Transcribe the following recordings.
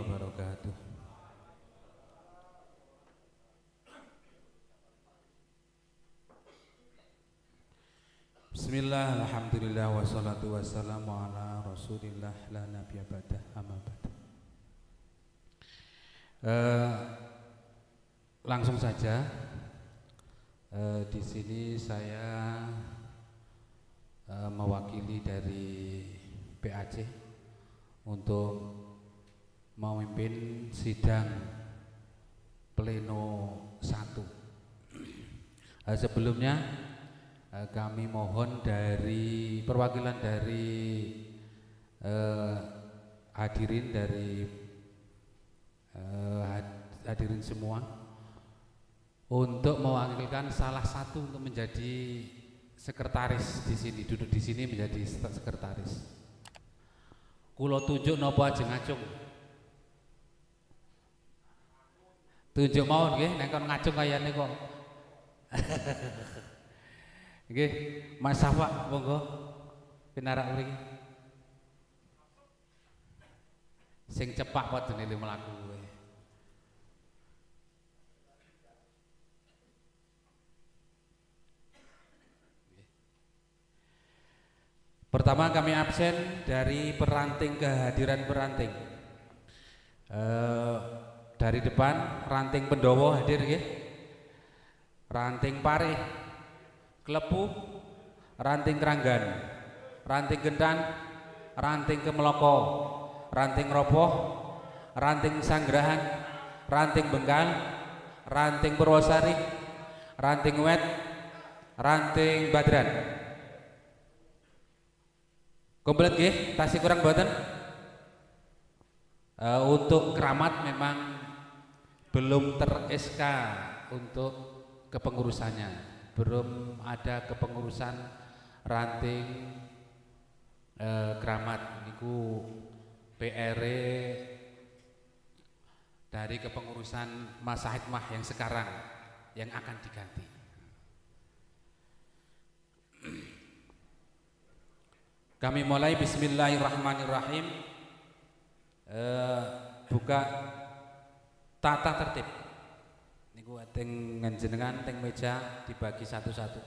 wabarakatuh. Bismillah, alhamdulillah, wassalatu wassalamu ala rasulillah, la nabiyya ba'dah, amma ba'd. Langsung saja, di sini saya mewakili dari PAC untuk memimpin sidang pleno 1. Sebelumnya kami mohon dari perwakilan dari hadirin semua untuk mewakilkan salah satu untuk menjadi sekretaris di sini, duduk di sini menjadi sekretaris. Kulo tunjuk nopo aja ngacung. Tunjuk mawon nggih, nek kon ngacung kayane kok. Nggih, Mas Safa monggo pinarak mriki. Sing cepak padane le mlaku kowe. Pertama kami absen dari peranting kehadiran peranting. Dari depan ranting Pendowo hadir nggih. Ranting Parih, Klepu, ranting Kranggan, ranting Gentan, ranting Kemeloko, ranting Roboh, ranting Sanggrahan, ranting Bengkal, ranting Purwosari, ranting Wet, ranting Badran. Komplit nggih, tasih kurang mboten? Untuk keramat memang belum ter-SK untuk kepengurusannya, belum ada kepengurusan ranting keramat niku PR dari kepengurusan Mas Hikmah yang sekarang yang akan diganti. Kami mulai bismillahirrahmanirrahim. Buka tata tertib. Niku teng njenengan teng meja dibagi satu-satu.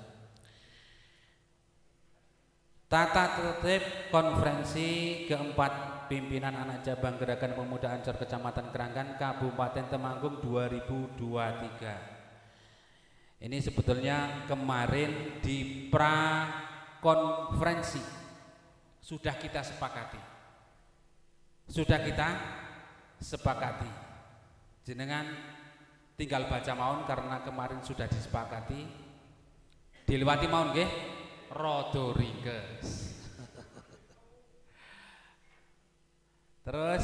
Tata tertib konferensi keempat pimpinan anak cabang Gerakan Pemuda Ansor Kecamatan Kranggan Kabupaten Temanggung 2023. Ini sebetulnya kemarin di pra konferensi sudah kita sepakati. Jenengan tinggal baca maun karena kemarin sudah disepakati. Diliwati maun nggih, rada ringkes. Terus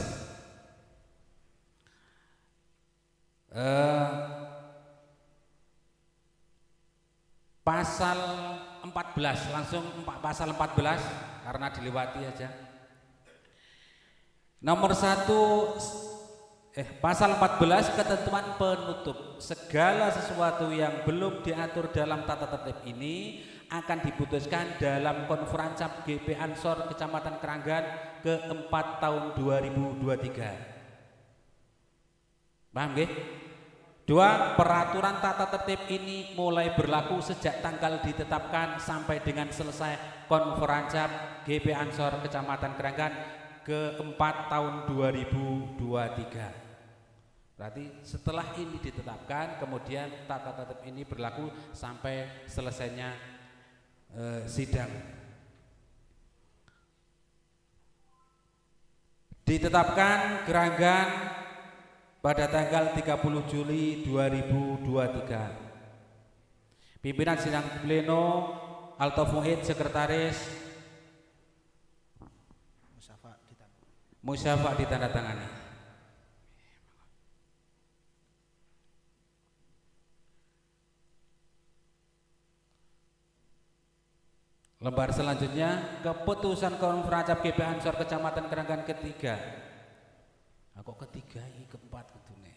pasal 14 langsung pasal 14 karena diliwati aja. Nomor 1 pasal 14 ketentuan penutup. Segala sesuatu yang belum diatur dalam tata tertib ini akan diputuskan dalam konferensi GP Ansor Kecamatan Kranggan keempat tahun 2023. Paham nggih? 2. Peraturan tata tertib ini mulai berlaku sejak tanggal ditetapkan sampai dengan selesai konferensi GP Ansor Kecamatan Kranggan keempat tahun 2023. Berarti setelah ini ditetapkan, kemudian tata tertib ini berlaku sampai selesainya sidang. Ditetapkan Kranggan pada tanggal 30 Juli 2023. Pimpinan sidang pleno Altof Muhid, sekretaris Musyafa ditandatangani. Lembar selanjutnya keputusan konferensi GP Ansor Kecamatan Kranggan ketiga. Kok ketiga ini keempat kudune.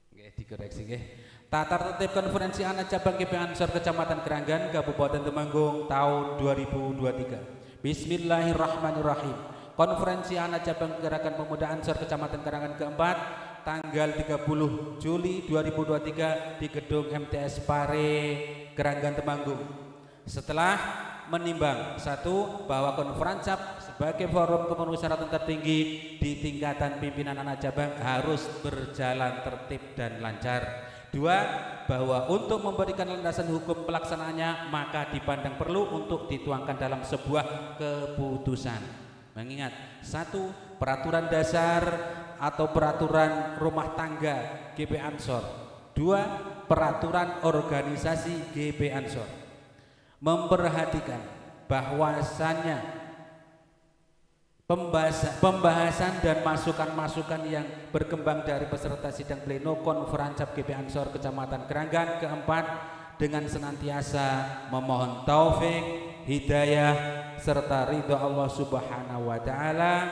Nggih dikoreksi nggih. Tata tertib konferensi anak cabang GP Ansor Kecamatan Kranggan Kabupaten Temanggung tahun 2023. Bismillahirrahmanirrahim. Konferensi Anak Cabang Gerakan Pemuda Ansor Kecamatan Karangan keempat tanggal 30 Juli 2023 di Gedung MTS Pare Keranggan Temanggung. Setelah menimbang satu, bahwa konferansap sebagai forum kepengurusan tertinggi di tingkatan pimpinan anak cabang harus berjalan tertib dan lancar. Dua, bahwa untuk memberikan landasan hukum pelaksanaannya maka dipandang perlu untuk dituangkan dalam sebuah keputusan. Mengingat satu, peraturan dasar atau peraturan rumah tangga GP Ansor. Dua, peraturan organisasi GP Ansor. Memperhatikan bahwasannya pembahasan dan masukan-masukan yang berkembang dari peserta sidang pleno konferansap GP Ansor Kecamatan Keranggan keempat dengan senantiasa memohon taufik, hidayah serta ridho Allah Subhanahu wa taala,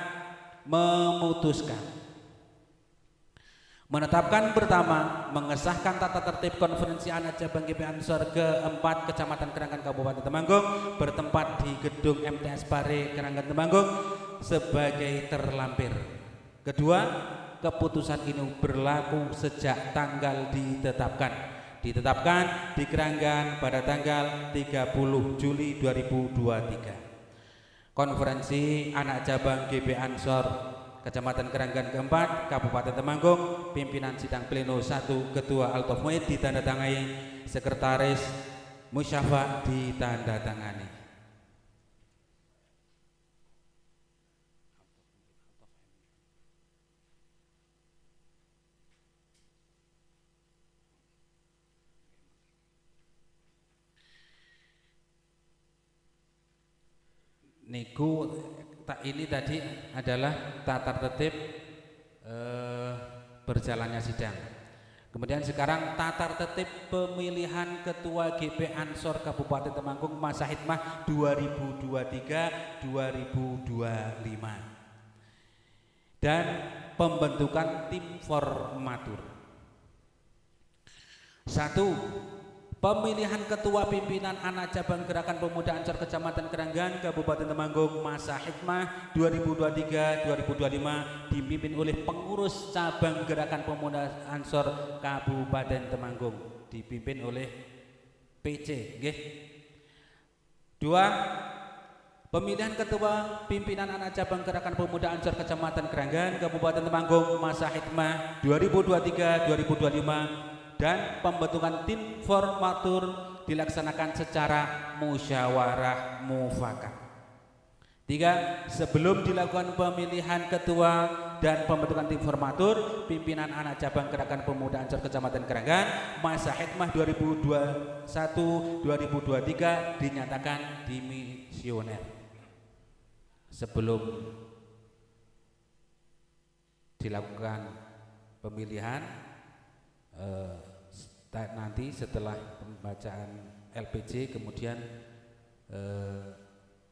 memutuskan menetapkan pertama, mengesahkan tata tertib konferensi anak cabang GP Ansor keempat Kecamatan Keranggan Kabupaten Temanggung bertempat di Gedung MTS Pare Keranggan Temanggung sebagai terlampir. Kedua, keputusan ini berlaku sejak tanggal ditetapkan di Keranggan pada tanggal 30 Juli 2023. Konferensi anak cabang GP Ansor Kecamatan Keranggan keempat Kabupaten Temanggung, pimpinan sidang pleno 1 Ketua Altaf Muid ditandatangani, Sekretaris Musyafa ditandatangani. Niku ini tadi adalah tata tertib berjalannya sidang. Kemudian sekarang tata tertib pemilihan Ketua GP Ansor Kabupaten Temanggung masa hikmah 2023-2025 dan pembentukan tim formatur. 1. Pemilihan Ketua Pimpinan Anak Cabang Gerakan Pemuda Ansor Kecamatan Keranggan Kabupaten Temanggung masa hikmah 2023-2025 dipimpin oleh pengurus cabang Gerakan Pemuda Ansor Kabupaten Temanggung, dipimpin oleh PC. Nggih. 2. Pemilihan Ketua Pimpinan Anak Cabang Gerakan Pemuda Ansor Kecamatan Keranggan Kabupaten Temanggung masa hikmah 2023-2025 dan pembentukan tim formatur dilaksanakan secara musyawarah mufakat. 3. Sebelum dilakukan pemilihan ketua dan pembentukan tim formatur, pimpinan anak cabang Gerakan Pemuda Ansor Kecamatan Keranggan masa hikmah 2021-2023 dinyatakan dimisioner. Sebelum dilakukan pemilihan, nanti setelah pembacaan LPJ kemudian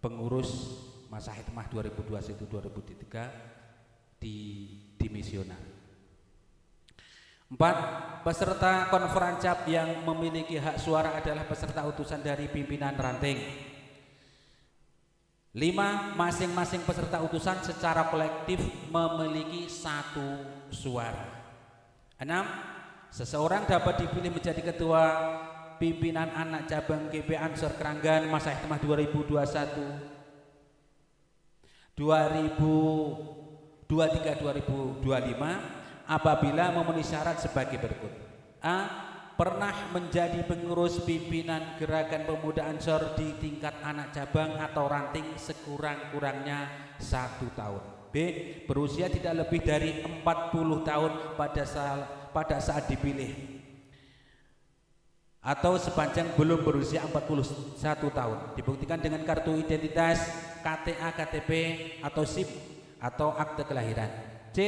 pengurus masa hikmah 2021-2023 dimisioner. 4. Peserta konferansap yang memiliki hak suara adalah peserta utusan dari pimpinan ranting. 5. Masing-masing peserta utusan secara kolektif memiliki 1 suara. 6. Seseorang dapat dipilih menjadi ketua pimpinan anak cabang GP Ansor Keranggan masa hikmah 2023-2025 apabila memenuhi syarat sebagai berikut. A. Pernah menjadi pengurus pimpinan Gerakan Pemuda Ansor di tingkat anak cabang atau ranting sekurang-kurangnya 1 tahun. B. Berusia tidak lebih dari 40 tahun pada saat dipilih atau sepanjang belum berusia 41 tahun, dibuktikan dengan kartu identitas, KTA, KTP atau SIM atau akte kelahiran. C.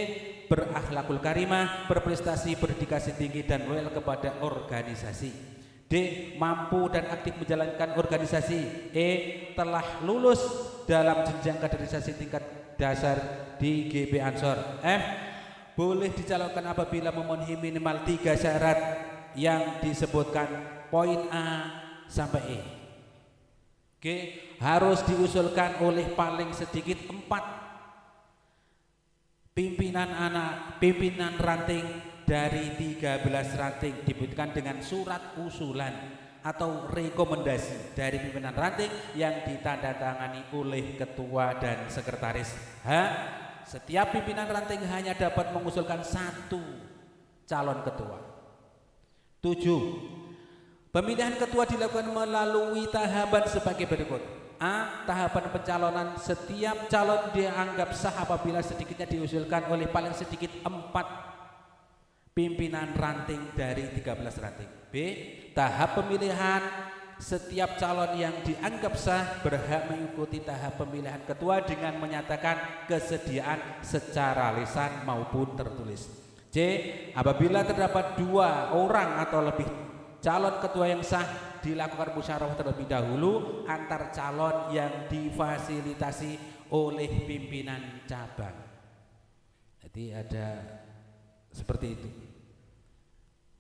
Berakhlakul karimah, berprestasi, berdedikasi tinggi dan loyal kepada organisasi. D. Mampu dan aktif menjalankan organisasi. E. Telah lulus dalam jenjang kaderisasi tingkat dasar di GP Ansor. F. Boleh dicalonkan apabila memenuhi minimal 3 syarat yang disebutkan poin A sampai E. G. Harus diusulkan oleh paling sedikit 4 pimpinan ranting dari 13 ranting dibutuhkan dengan surat usulan atau rekomendasi dari pimpinan ranting yang ditandatangani oleh ketua dan sekretaris. Setiap pimpinan ranting hanya dapat mengusulkan satu calon ketua. 7. Pemilihan ketua dilakukan melalui tahapan sebagai berikut. A. Tahapan pencalonan. Setiap calon dianggap sah apabila sedikitnya diusulkan oleh paling sedikit 4 pimpinan ranting dari 13 ranting. B. Tahap pemilihan. Setiap calon yang dianggap sah berhak mengikuti tahap pemilihan ketua dengan menyatakan kesediaan secara lisan maupun tertulis. C. Apabila terdapat 2 orang atau lebih calon ketua yang sah, dilakukan musyawarah terlebih dahulu antar calon yang difasilitasi oleh pimpinan cabang. Jadi ada seperti itu.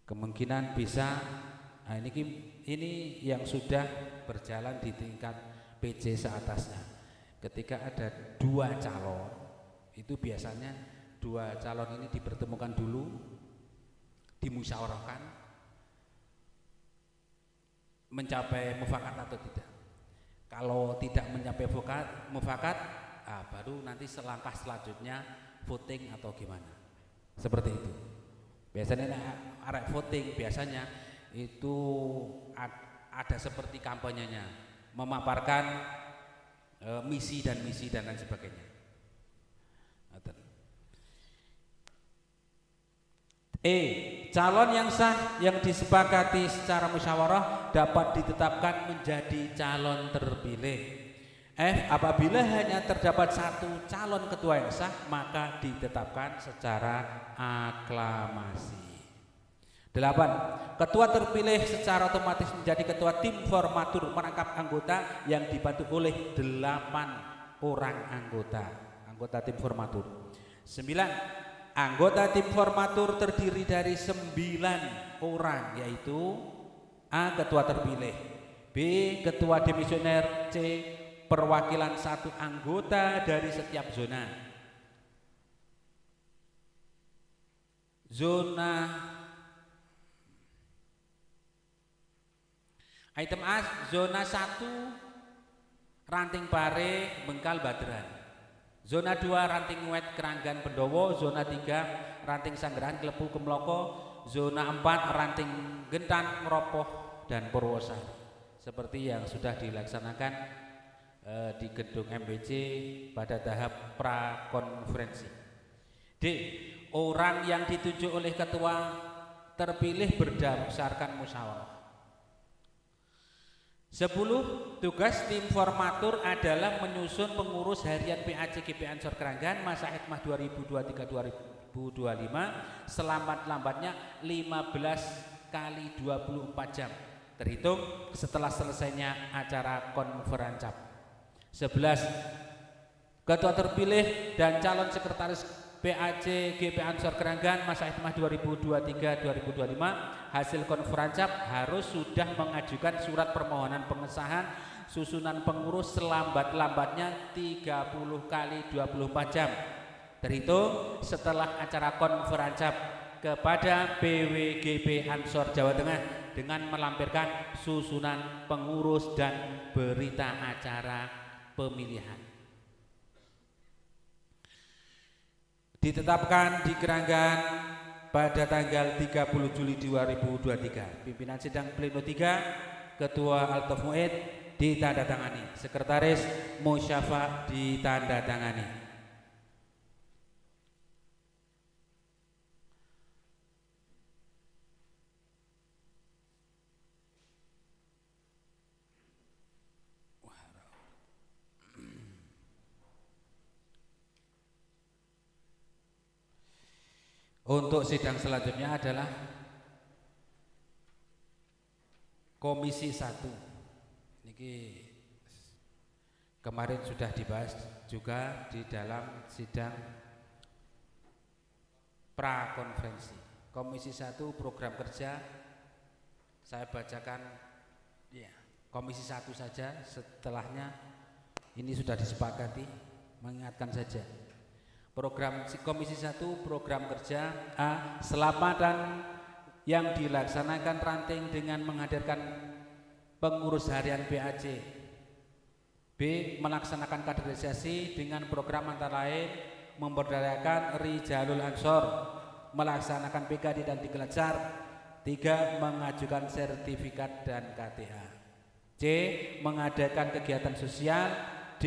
Kemungkinan bisa, nah ini yang sudah berjalan di tingkat PJ seatasnya. Ketika ada 2 calon, itu biasanya 2 calon ini dipertemukan dulu, dimusyawarahkan, mencapai mufakat atau tidak. Kalau tidak mencapai mufakat, baru nanti selangkah selanjutnya voting atau gimana. Seperti itu. Biasanya arek voting biasanya itu ada seperti kampanyenya, memaparkan misi dan lain sebagainya. Calon yang sah yang disepakati secara musyawarah dapat ditetapkan menjadi calon terpilih. Apabila hanya terdapat 1 calon ketua yang sah, maka ditetapkan secara aklamasi. 8. Ketua terpilih secara otomatis menjadi ketua tim formatur merangkap anggota yang dibantu oleh 8 orang anggota tim formatur. 9. Anggota tim formatur terdiri dari 9 orang, yaitu A. Ketua terpilih, B. Ketua demisioner, C. Perwakilan 1 anggota dari setiap zona. Item A, zona 1 Ranting Pare, Bengkal, Badran. Zona 2 Ranting Wet, Keranggan, Pendowo. Zona 3 Ranting Sanggerahan, Klepu, Kemloko. Zona 4 Ranting Gentan, Meropoh, dan Purwosari. Seperti yang sudah dilaksanakan di gedung MBC pada tahap prakonferensi. D. Orang yang ditunjuk oleh ketua terpilih berdasarkan musyawarah. 10. Tugas tim formatur adalah menyusun pengurus harian PAC GP Ansor Keranggan masa hikmah 2023-2025 selambat-lambatnya 15 kali 24 jam terhitung setelah selesainya acara konferansap. 11. Ketua terpilih dan calon sekretaris PAC GP Ansor Keranggan masa hikmah 2023-2025 hasil konferansap harus sudah mengajukan surat permohonan pengesahan susunan pengurus selambat-lambatnya 30 kali 24 jam terhitung setelah acara konferansap kepada PWGP Ansor Jawa Tengah dengan melampirkan susunan pengurus dan berita acara pemilihan. Ditetapkan di Keranggan pada tanggal 30 Juli 2023. Pimpinan sidang pleno 3, Ketua Altof Muid ditandatangani, Sekretaris Musyafa ditandatangani. Untuk sidang selanjutnya adalah Komisi 1. Niki kemarin sudah dibahas juga di dalam sidang prakonferensi. Komisi 1 program kerja saya bacakan ya, Komisi 1 saja, setelahnya ini sudah disepakati, mengingatkan saja. Program Komisi 1 program kerja A. Selamatan yang dilaksanakan ranting dengan menghadirkan pengurus harian PAC. B. Melaksanakan kaderisasi dengan program antara lain memberdayakan Rijalul Ansor, melaksanakan PKD dan Dikelajar. 3. Mengajukan sertifikat dan KTA. C. Mengadakan kegiatan sosial. D.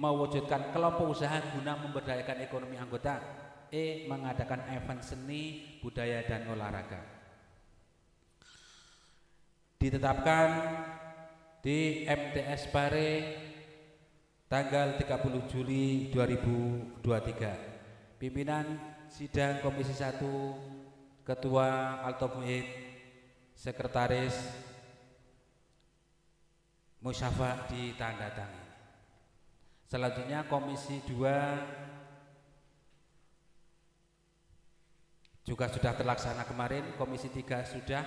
Mewujudkan kelompok usaha guna memberdayakan ekonomi anggota. E. Mengadakan event seni, budaya dan olahraga. Ditetapkan di MTS Pare tanggal 30 Juli 2023. Pimpinan sidang Komisi 1, Ketua Altomuid, Sekretaris Musyafa ditandatangani. Selanjutnya Komisi 2 juga sudah terlaksana kemarin. Komisi 3 sudah,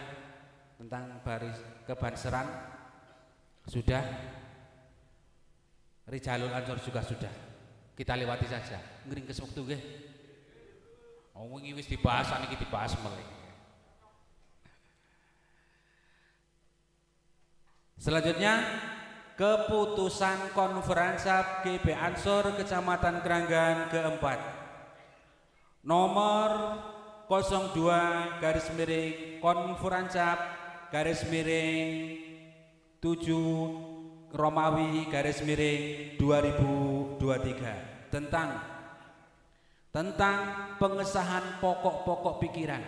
tentang baris kebanseran sudah, Rijalul Ansor juga sudah. Kita lewati saja. Ngering kes wektu nggih. Oh wingi wis dibahas, niki dibahas melih. Selanjutnya keputusan Konferansap GB Ansor Kecamatan Kranggan keempat nomor 02 garis miring Konferansap garis miring 7 Romawi garis miring 2023 tentang pengesahan pokok-pokok pikiran,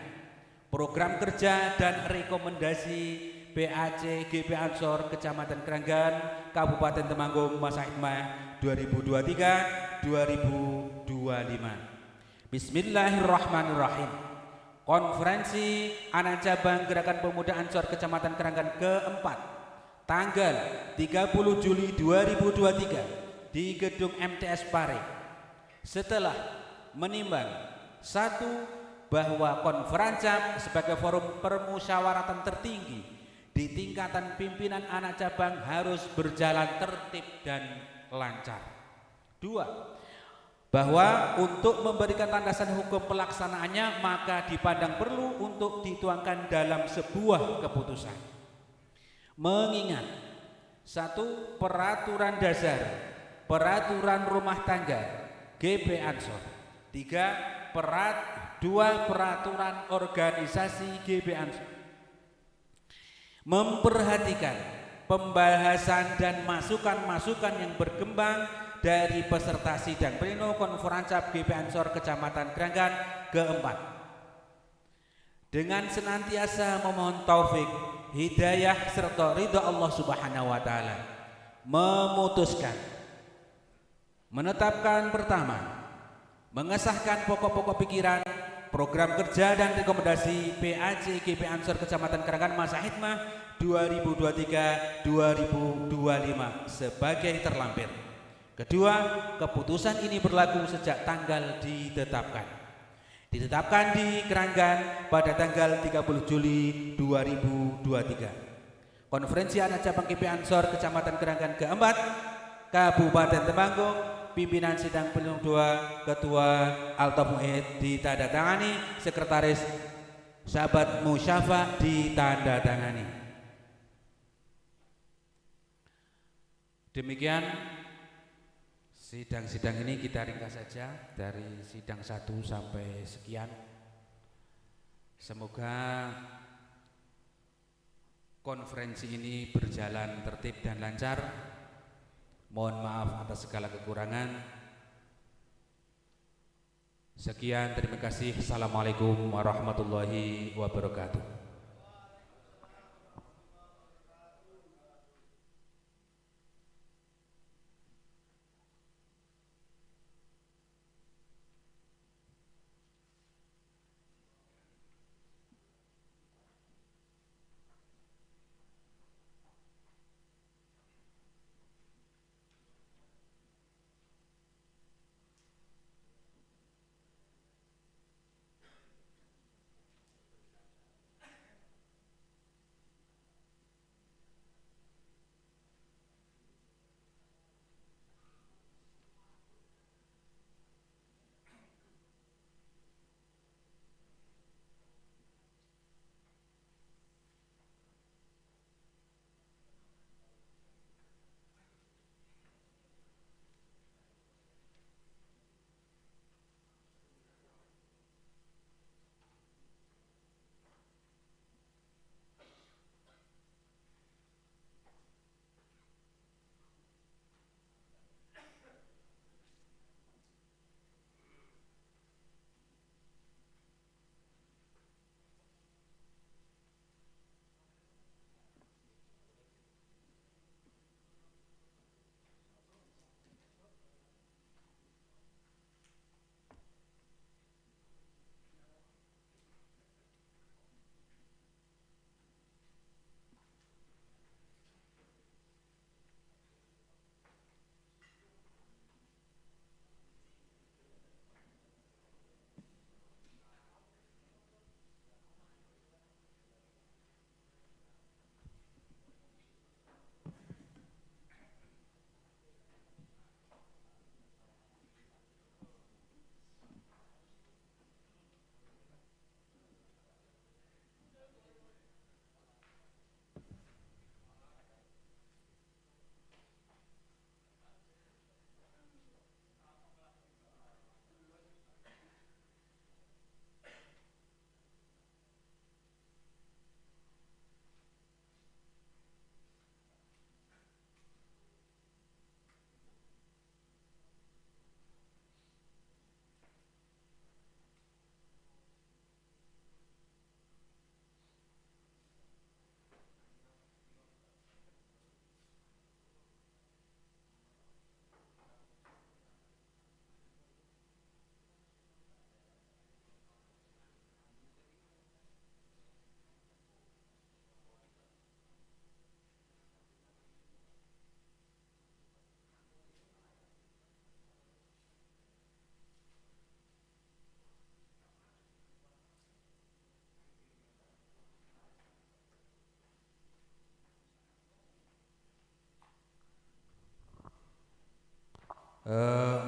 program kerja dan rekomendasi PAC GB Ansor Kecamatan Kranggan Kabupaten Temanggung masa hikmah 2023-2025. Bismillahirrahmanirrahim. Konferensi Anak Cabang Gerakan Pemuda Ansor Kecamatan Kranggan keempat tanggal 30 Juli 2023 di Gedung MTS Pare. Setelah menimbang satu, bahwa Konferansap sebagai forum permusyawaratan tertinggi di tingkatan pimpinan anak cabang harus berjalan tertib dan lancar. Dua, bahwa untuk memberikan landasan hukum pelaksanaannya maka dipandang perlu untuk dituangkan dalam sebuah keputusan. Mengingat satu, peraturan dasar peraturan rumah tangga GB Ansor. 3. Peraturan organisasi GB Ansor. Memperhatikan pembahasan dan masukan-masukan yang berkembang dari peserta sidang pleno Konferansap GB Ansor Kecamatan Kranggan keempat. Dengan senantiasa memohon taufik, hidayah serta ridha Allah Subhanahu wa taala, memutuskan menetapkan pertama, mengesahkan pokok-pokok pikiran, program kerja dan rekomendasi PAC GB Ansor Kecamatan Kranggan masa hikmah 2023-2025 sebagai terlampir. Kedua, keputusan ini berlaku sejak tanggal ditetapkan di Kranggan pada tanggal 30 Juli 2023. Konferensi Anak Cabang GB Ansor Kecamatan Kranggan keempat Kabupaten Temanggung, pimpinan sidang pleno 2, Ketua Altomuid ditandatangani, Sekretaris Sahabat Musyafa ditandatangani. Demikian sidang-sidang ini kita ringkas saja dari sidang 1 sampai sekian. Semoga konferensi ini berjalan tertib dan lancar. Mohon maaf atas segala kekurangan. Sekian, terima kasih. Assalamualaikum warahmatullahi wabarakatuh.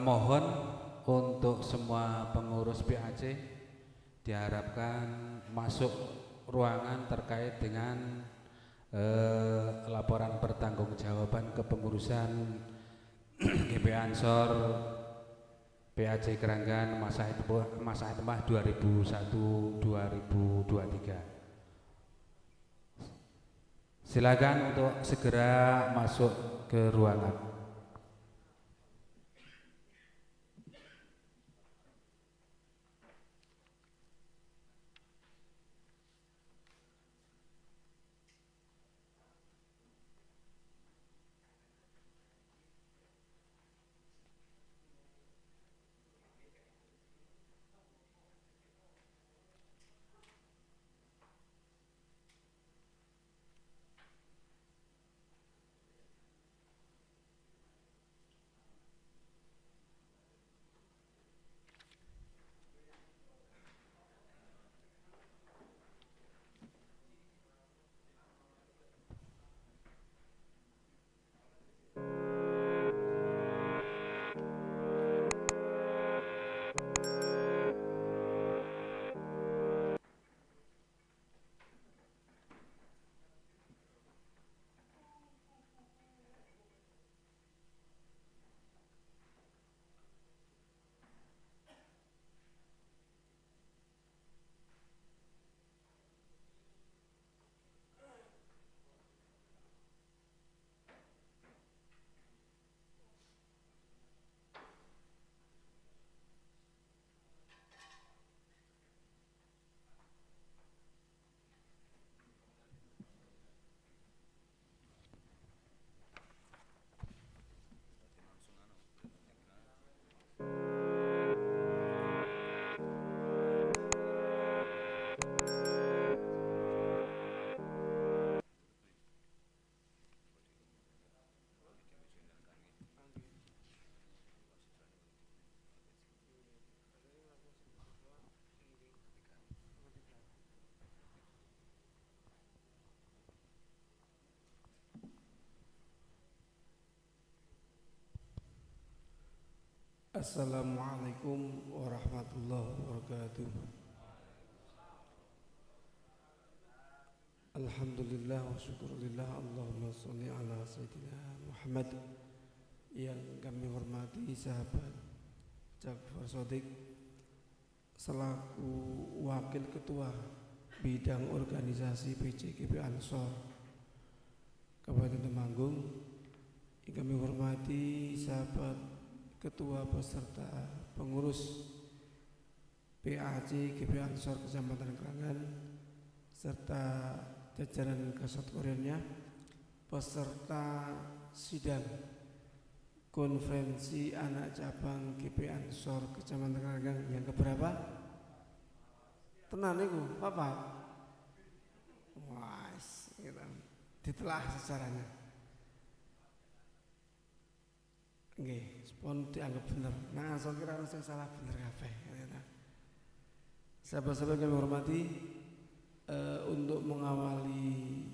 Mohon untuk semua pengurus PAC diharapkan masuk ruangan terkait dengan laporan pertanggungjawaban kepengurusan GP Ansor PAC Keranggan masa hitmah 2001-2023. Silakan untuk segera masuk ke ruangan. Assalamualaikum warahmatullahi wabarakatuh. Alhamdulillah wa syukurillah. Allahumma sholli ala sayyidina Muhammad. Yang kami hormati sahabat Ja'far Shadiq selaku Wakil Ketua Bidang Organisasi PCGP Ansor Kabupaten Temanggung. Yang kami hormati sahabat Ketua beserta pengurus PAC GP Ansor Kecamatan Keranggan serta jajaran kasat korennya, peserta sidang konferensi anak cabang GP Ansor Kecamatan Keranggan yang keberapa? Tenan niku, Bapak. Wah, gitu. Ditelah sejarahnya. Nggih, pun dianggap bener. Nah, saya kira saya salah bener kabeh. Sahabat-sahabat yang kami hormati, untuk mengawali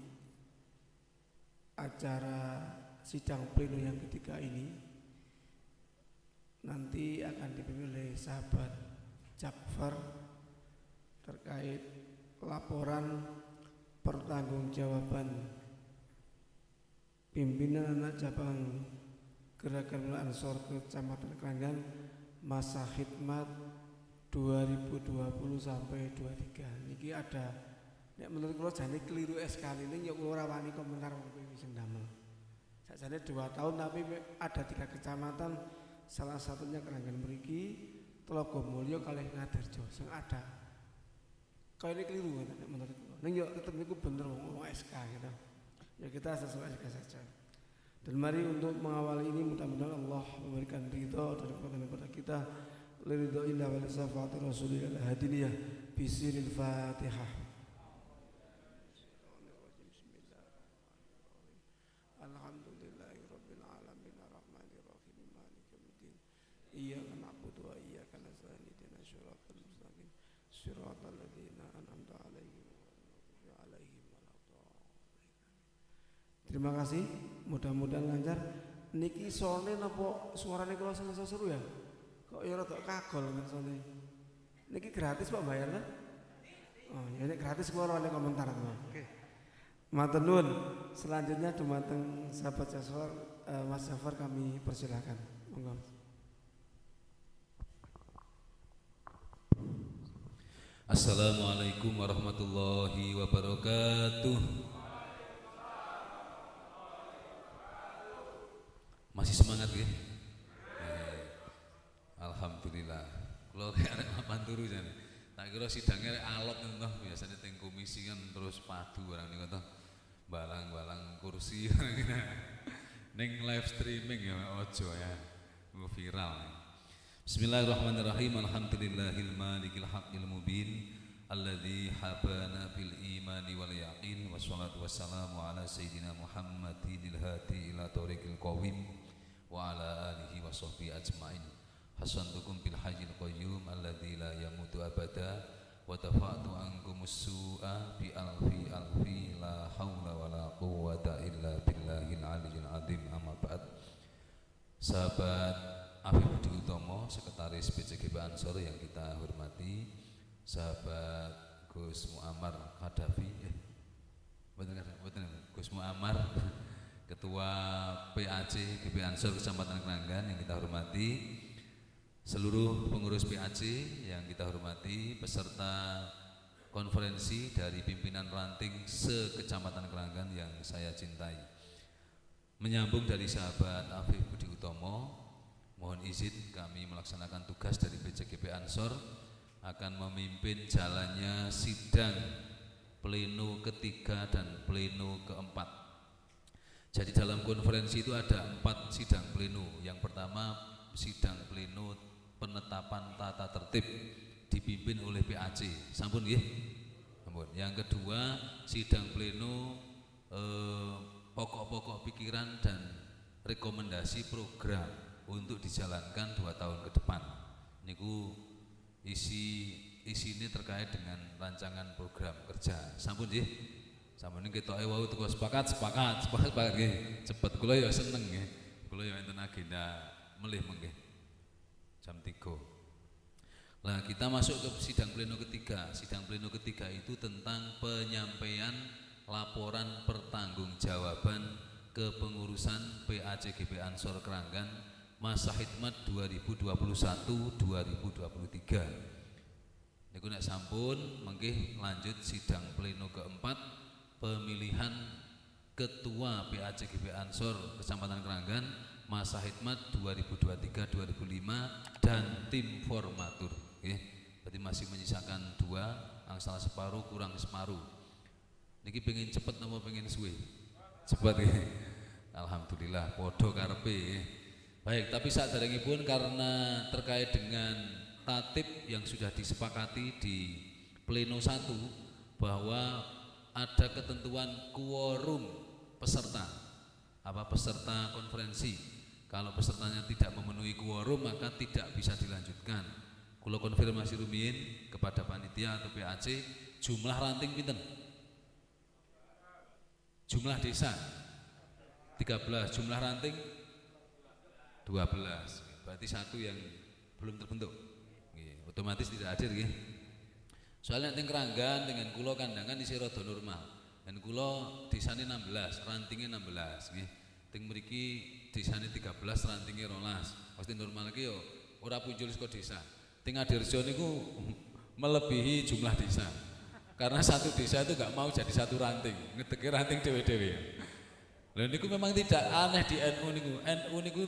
acara sidang pleno yang ketiga ini, nanti akan dipimpin oleh sahabat Ja'far terkait laporan pertanggungjawaban pimpinan anak cabang Gerakan Ansor Kecamatan Keranggan masa khidmat 2020 sampai 23. Niki ada nek menurut kula jane keliru SK ini ya ora wani komentar wong kuwi sing damel. Sakjane 2 tahun tapi ada 3 kecamatan, salah satunya Keranggan mriki, Tlogomulyo kalih Ngadarjo sing ada. Kaya ini keliru nek menurut kula. Ning yo tetep niku bener wong SK gitu. Ya kita sesuai SK saja. Dan mari untuk mengawali ini mudah-mudahan Allah memberikan ridha dan kekuatan kepada kita. Ridha inna wa syafaat Rasulillah hadiniyah bisiril Fatihah. Alhamdulillahirabbil alamin arrahmanir rahim maliki yaumiddin. Iyyaka na'budu wa iyyaka nasta'in ihdinas siratal mustaqim siratal ladzina an'amta 'alaihim ghairil maghdubi 'alaihim waladdallin. Terima kasih, mudah-mudahan lancar. Niki sone napa suarane kula semasa seru ya? Kok ya rada kagol ngersane. Niki gratis Pak bayarnya? Oh, ya ini gratis kula oleh komentar teman. Oke. Matur nuwun. Selanjutnya dumateng sahabat Jafar, Mas Jafar kami persilakan. Monggo. Assalamualaikum warahmatullahi wabarakatuh. Masih semangat ya? Alhamdulillah. Kalau kayak arek papan turu jane. Tak kira sidangnya alot toh biasanya teng komisi kan terus padu orang niku toh. Balang-balang kursi ning live streaming ya ojo ya. Viral. Bismillahirrahmanirrahim. Alhamdulillahil malikil haqqil mubin alladzi habana bil imani wal yaqin wassalatu wassalamu ala sayyidina Muhammadinil hadi ila tariqil qawim wa ala alihi wa sahbihi ajmain. Hasantukum bil hayyil qayyum alladzi la yamutu abada wa tafa'tu ankumus su'a bi alfi la haula wala quwwata illa billahil aliyyil azim. Amma ba'd. Sahabat Afif Budi Utomo, Sekretaris BCGB Ansor yang kita hormati, sahabat Gus Muammar Khadafi, Gus Muammar, Ketua PAC GB Ansor Kecamatan Keranggan yang kita hormati, seluruh pengurus PAC yang kita hormati, peserta konferensi dari pimpinan ranting se-Kecamatan Keranggan yang saya cintai. Menyambung dari sahabat Afif Budi Utomo, mohon izin kami melaksanakan tugas dari BCGB Ansor akan memimpin jalannya sidang pleno ketiga dan pleno keempat. Jadi dalam konferensi itu ada 4 sidang pleno. Yang pertama sidang pleno penetapan tata tertib dipimpin oleh PAC. Sampun nggih? Sampun. Yang kedua sidang pleno pokok-pokok pikiran dan rekomendasi program untuk dijalankan 2 tahun ke depan. Niku isi ini terkait dengan rancangan program kerja. Sampun nggih? Sampun ketoke wau teko sepakat nggih. Cepet kula ya seneng nggih. Kula ya enten agenda melih mengke. Jam 3. Nah, kita masuk ke sidang pleno ketiga. Sidang pleno ketiga itu tentang penyampaian laporan pertanggungjawaban kepengurusan PACGB Ansor Keranggan masa khidmat 2021-2023. Niku nek sampun mengke lanjut sidang pleno keempat pemilihan ketua PACGB Ansor Kecamatan Keranggan masa khidmat 2023-2005 dan tim formatur. Berarti masih menyisakan 2, angsal separuh kurang separuh. Niki pengen cepet napa pengen suwe? Cepet nggih. Alhamdulillah podo karepe. Baik, tapi saderengipun karena terkait dengan tatib yang sudah disepakati di pleno 1 bahwa ada ketentuan quorum peserta konferensi. Kalau pesertanya tidak memenuhi quorum maka tidak bisa dilanjutkan. Kula konfirmasi rumiyin kepada panitia atau PAC, jumlah ranting pinten? Jumlah desa 13, jumlah ranting 12. Berarti 1 yang belum terbentuk. Otomatis tidak hadir nggih. Soalnya teng Keranggan dengan kula kandangan isih rada normal. Dan kula desane 16, rantingnya 16 nggih. Teng mriki desane 13, rantingnya 12. Pasti normal iki yo ora punjul saka desa. Teng Adirjo niku melebihi jumlah desa. Karena satu desa itu gak mau jadi 1 ranting, ngedeki ranting dhewe-dhewe. Lha niku memang tidak aneh di NU niku. NU niku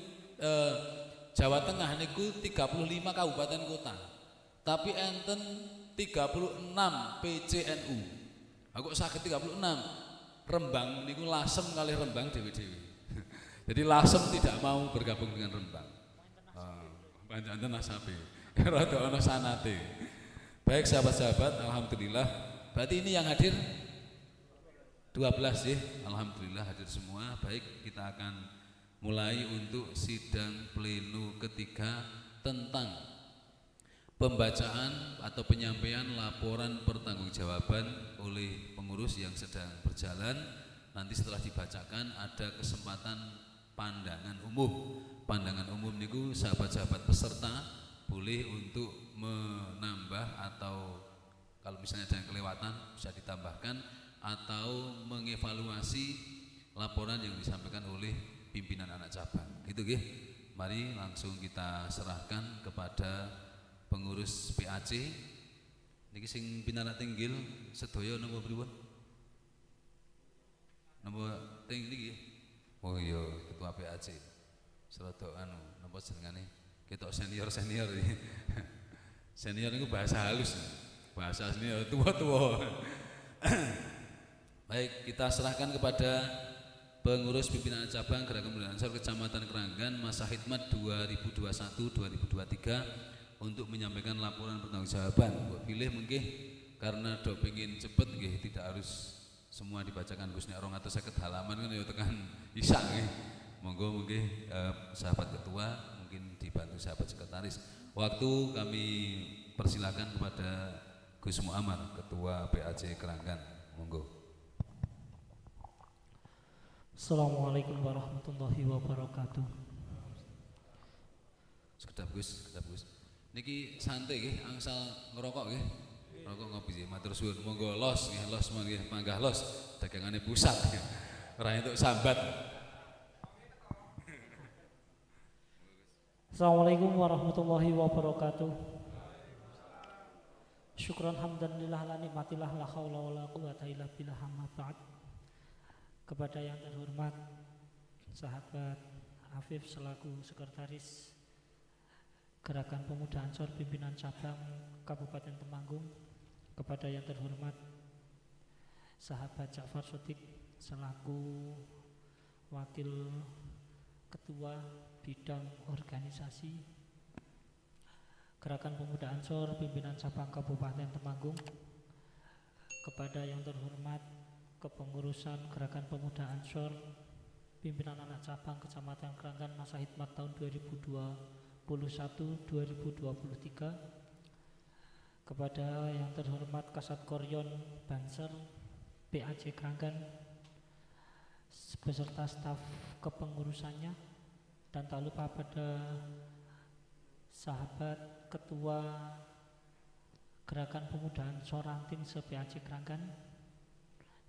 Jawa Tengah niku 35 kabupaten kota. Tapi enten 36 PCNU. Aku sakit 36. Rembang niku Lasem kali Rembang dhewe-dhewe. Jadi Lasem tidak mau bergabung dengan Rembang. Panjenengan nasabe. Rada ana sanate. Baik sahabat-sahabat, alhamdulillah. Berarti ini yang hadir 12 ya. Alhamdulillah hadir semua. Baik, kita akan mulai untuk sidang pleno ketiga tentang pembacaan atau penyampaian laporan pertanggungjawaban oleh pengurus yang sedang berjalan. Nanti setelah dibacakan ada kesempatan pandangan umum. Pandangan umum niku sahabat-sahabat peserta boleh untuk menambah atau kalau misalnya ada yang kelewatan bisa ditambahkan atau mengevaluasi laporan yang disampaikan oleh pimpinan anak cabang. Gitu nggih. Mari langsung kita serahkan kepada pengurus PAC. Niki sing pinarak tinggil sedaya napa pripun? Napa ting niki? Oh iya, ketua PAC. Serada anu napa jenengane? Ketok senior-senior iki. Senior niku bahasa halus. Bahasa senior tua-tua. Baik, kita serahkan kepada pengurus pimpinan cabang Gerakan Pemuda Ansor Kecamatan Keranggan masa khidmat 2021-2023 untuk menyampaikan laporan pertanggungjawaban. Mbok pilih mungkin karena do pengin cepet nggih tidak harus semua dibacakan Gus nek 250 halaman kan ya tekan isak nggih. Monggo mungkin sahabat ketua mungkin dibantu sahabat sekretaris. Waktu kami persilakan kepada Gus Muammar ketua PAC Keranggan. Monggo. Assalamualaikum warahmatullahi wabarakatuh. Sekedap Gus. Niki santai nggih, angsal ngerokok nggih. Ngerokok ngopi nggih, matur suwun. Monggo los nggih, los nggih, panggah los. Dagangane pusat. Ora entuk sambat. Assalamualaikum warahmatullahi wabarakatuh. Syukran hamdan lillah la nikmatillah la haula wala quwata illa billah amma ba'd. Kepada yang terhormat sahabat Afif selaku sekretaris Gerakan Pemuda Ansor pimpinan cabang Kabupaten Temanggung, kepada yang terhormat sahabat Ja'far Sodik selaku wakil ketua bidang organisasi Gerakan Pemuda Ansor pimpinan cabang Kabupaten Temanggung, kepada yang terhormat kepengurusan Gerakan Pemuda Ansor pimpinan anak cabang Kecamatan Keranggan masa khidmat tahun 2021-2023, kepada yang terhormat Kasat Koryon Banser PAC Keranggan beserta staf kepengurusannya, dan tak lupa pada sahabat ketua Gerakan Pemuda Ansor Ranting se-PAC Keranggan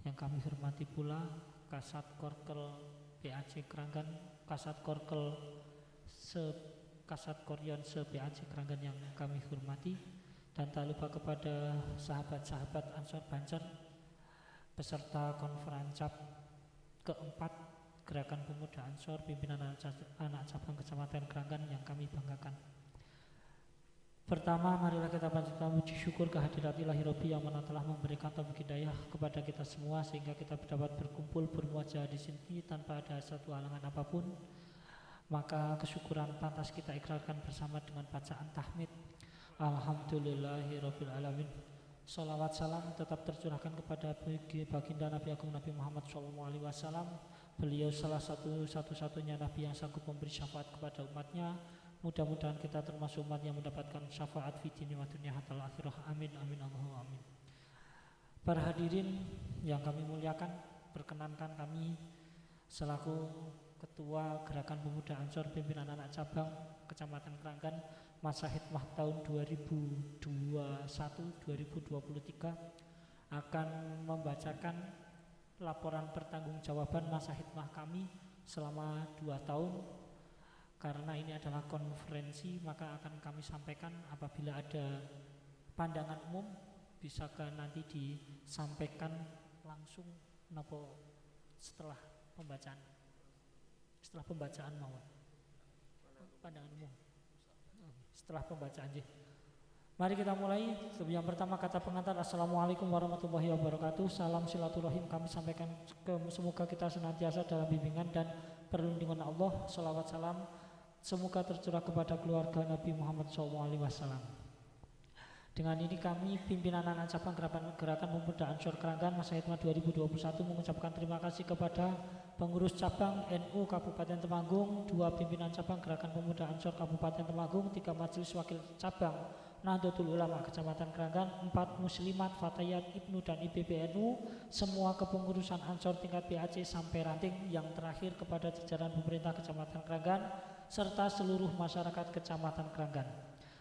yang kami hormati pula Kasat Korkel PAC Keranggan, Kasat Korkel Kasat Koryon se-PAC Keranggan yang kami hormati, dan tak lupa kepada sahabat-sahabat Ansor Banser peserta konferansap keempat Gerakan Pemuda Ansor pimpinan anak cabang Kecamatan Keranggan yang kami banggakan. Pertama, marilah kita panjatkan puji syukur kehadirat Ilahi Robbi yang mana telah memberikan taufik hidayah kepada kita semua sehingga kita dapat berkumpul bermuajah di sini tanpa ada satu halangan apapun. Maka kesyukuran pantas kita ikrarkan bersama dengan bacaan tahmid. Alhamdulillahirabbil alamin. Salawat salam tetap tercurahkan kepada baginda Nabi Agung Nabi Muhammad SAW. Beliau salah satu-satunya Nabi yang sanggup memberi syafaat kepada umatnya. Mudah-mudahan kita termasuk umat yang mendapatkan syafaat fi dini wa dunya hatal akhirah. Amin amin Allahumma amin. Para hadirin yang kami muliakan, perkenankan kami selaku Ketua Gerakan Pemuda Ansor pimpinan anak cabang Kecamatan Keranggan masa khidmat tahun 2021-2023 akan membacakan laporan pertanggungjawaban masa khidmat kami selama 2 tahun. Karena ini adalah konferensi, maka akan kami sampaikan apabila ada pandangan umum bisa nanti disampaikan langsung setelah pembacaan mawon. Pandangan umum setelah pembacaan. Mari kita mulai. Yang pertama kata pengantar, Assalamualaikum warahmatullahi wabarakatuh. Salam silaturahim kami sampaikan semoga kita senantiasa dalam bimbingan dan perlindungan Allah. Salawat salam semoga tercurah kepada keluarga Nabi Muhammad SAW. Dengan ini kami pimpinan anak cabang Gerakan Pemuda Ansor Keranggan masa khidmat 2021 mengucapkan terima kasih kepada pengurus cabang NU Kabupaten Temanggung, 2 pimpinan cabang Gerakan Pemuda Ansor Kabupaten Temanggung, 3 majelis wakil cabang, 6 Nahdlatul Ulama Kecamatan Keranggan, 4 Muslimat, Fatayat, Ibnu dan IPBNU, semua kepengurusan Ansor tingkat PAC sampai ranting, yang terakhir kepada jajaran pemerintah Kecamatan Keranggan serta seluruh masyarakat Kecamatan Keranggan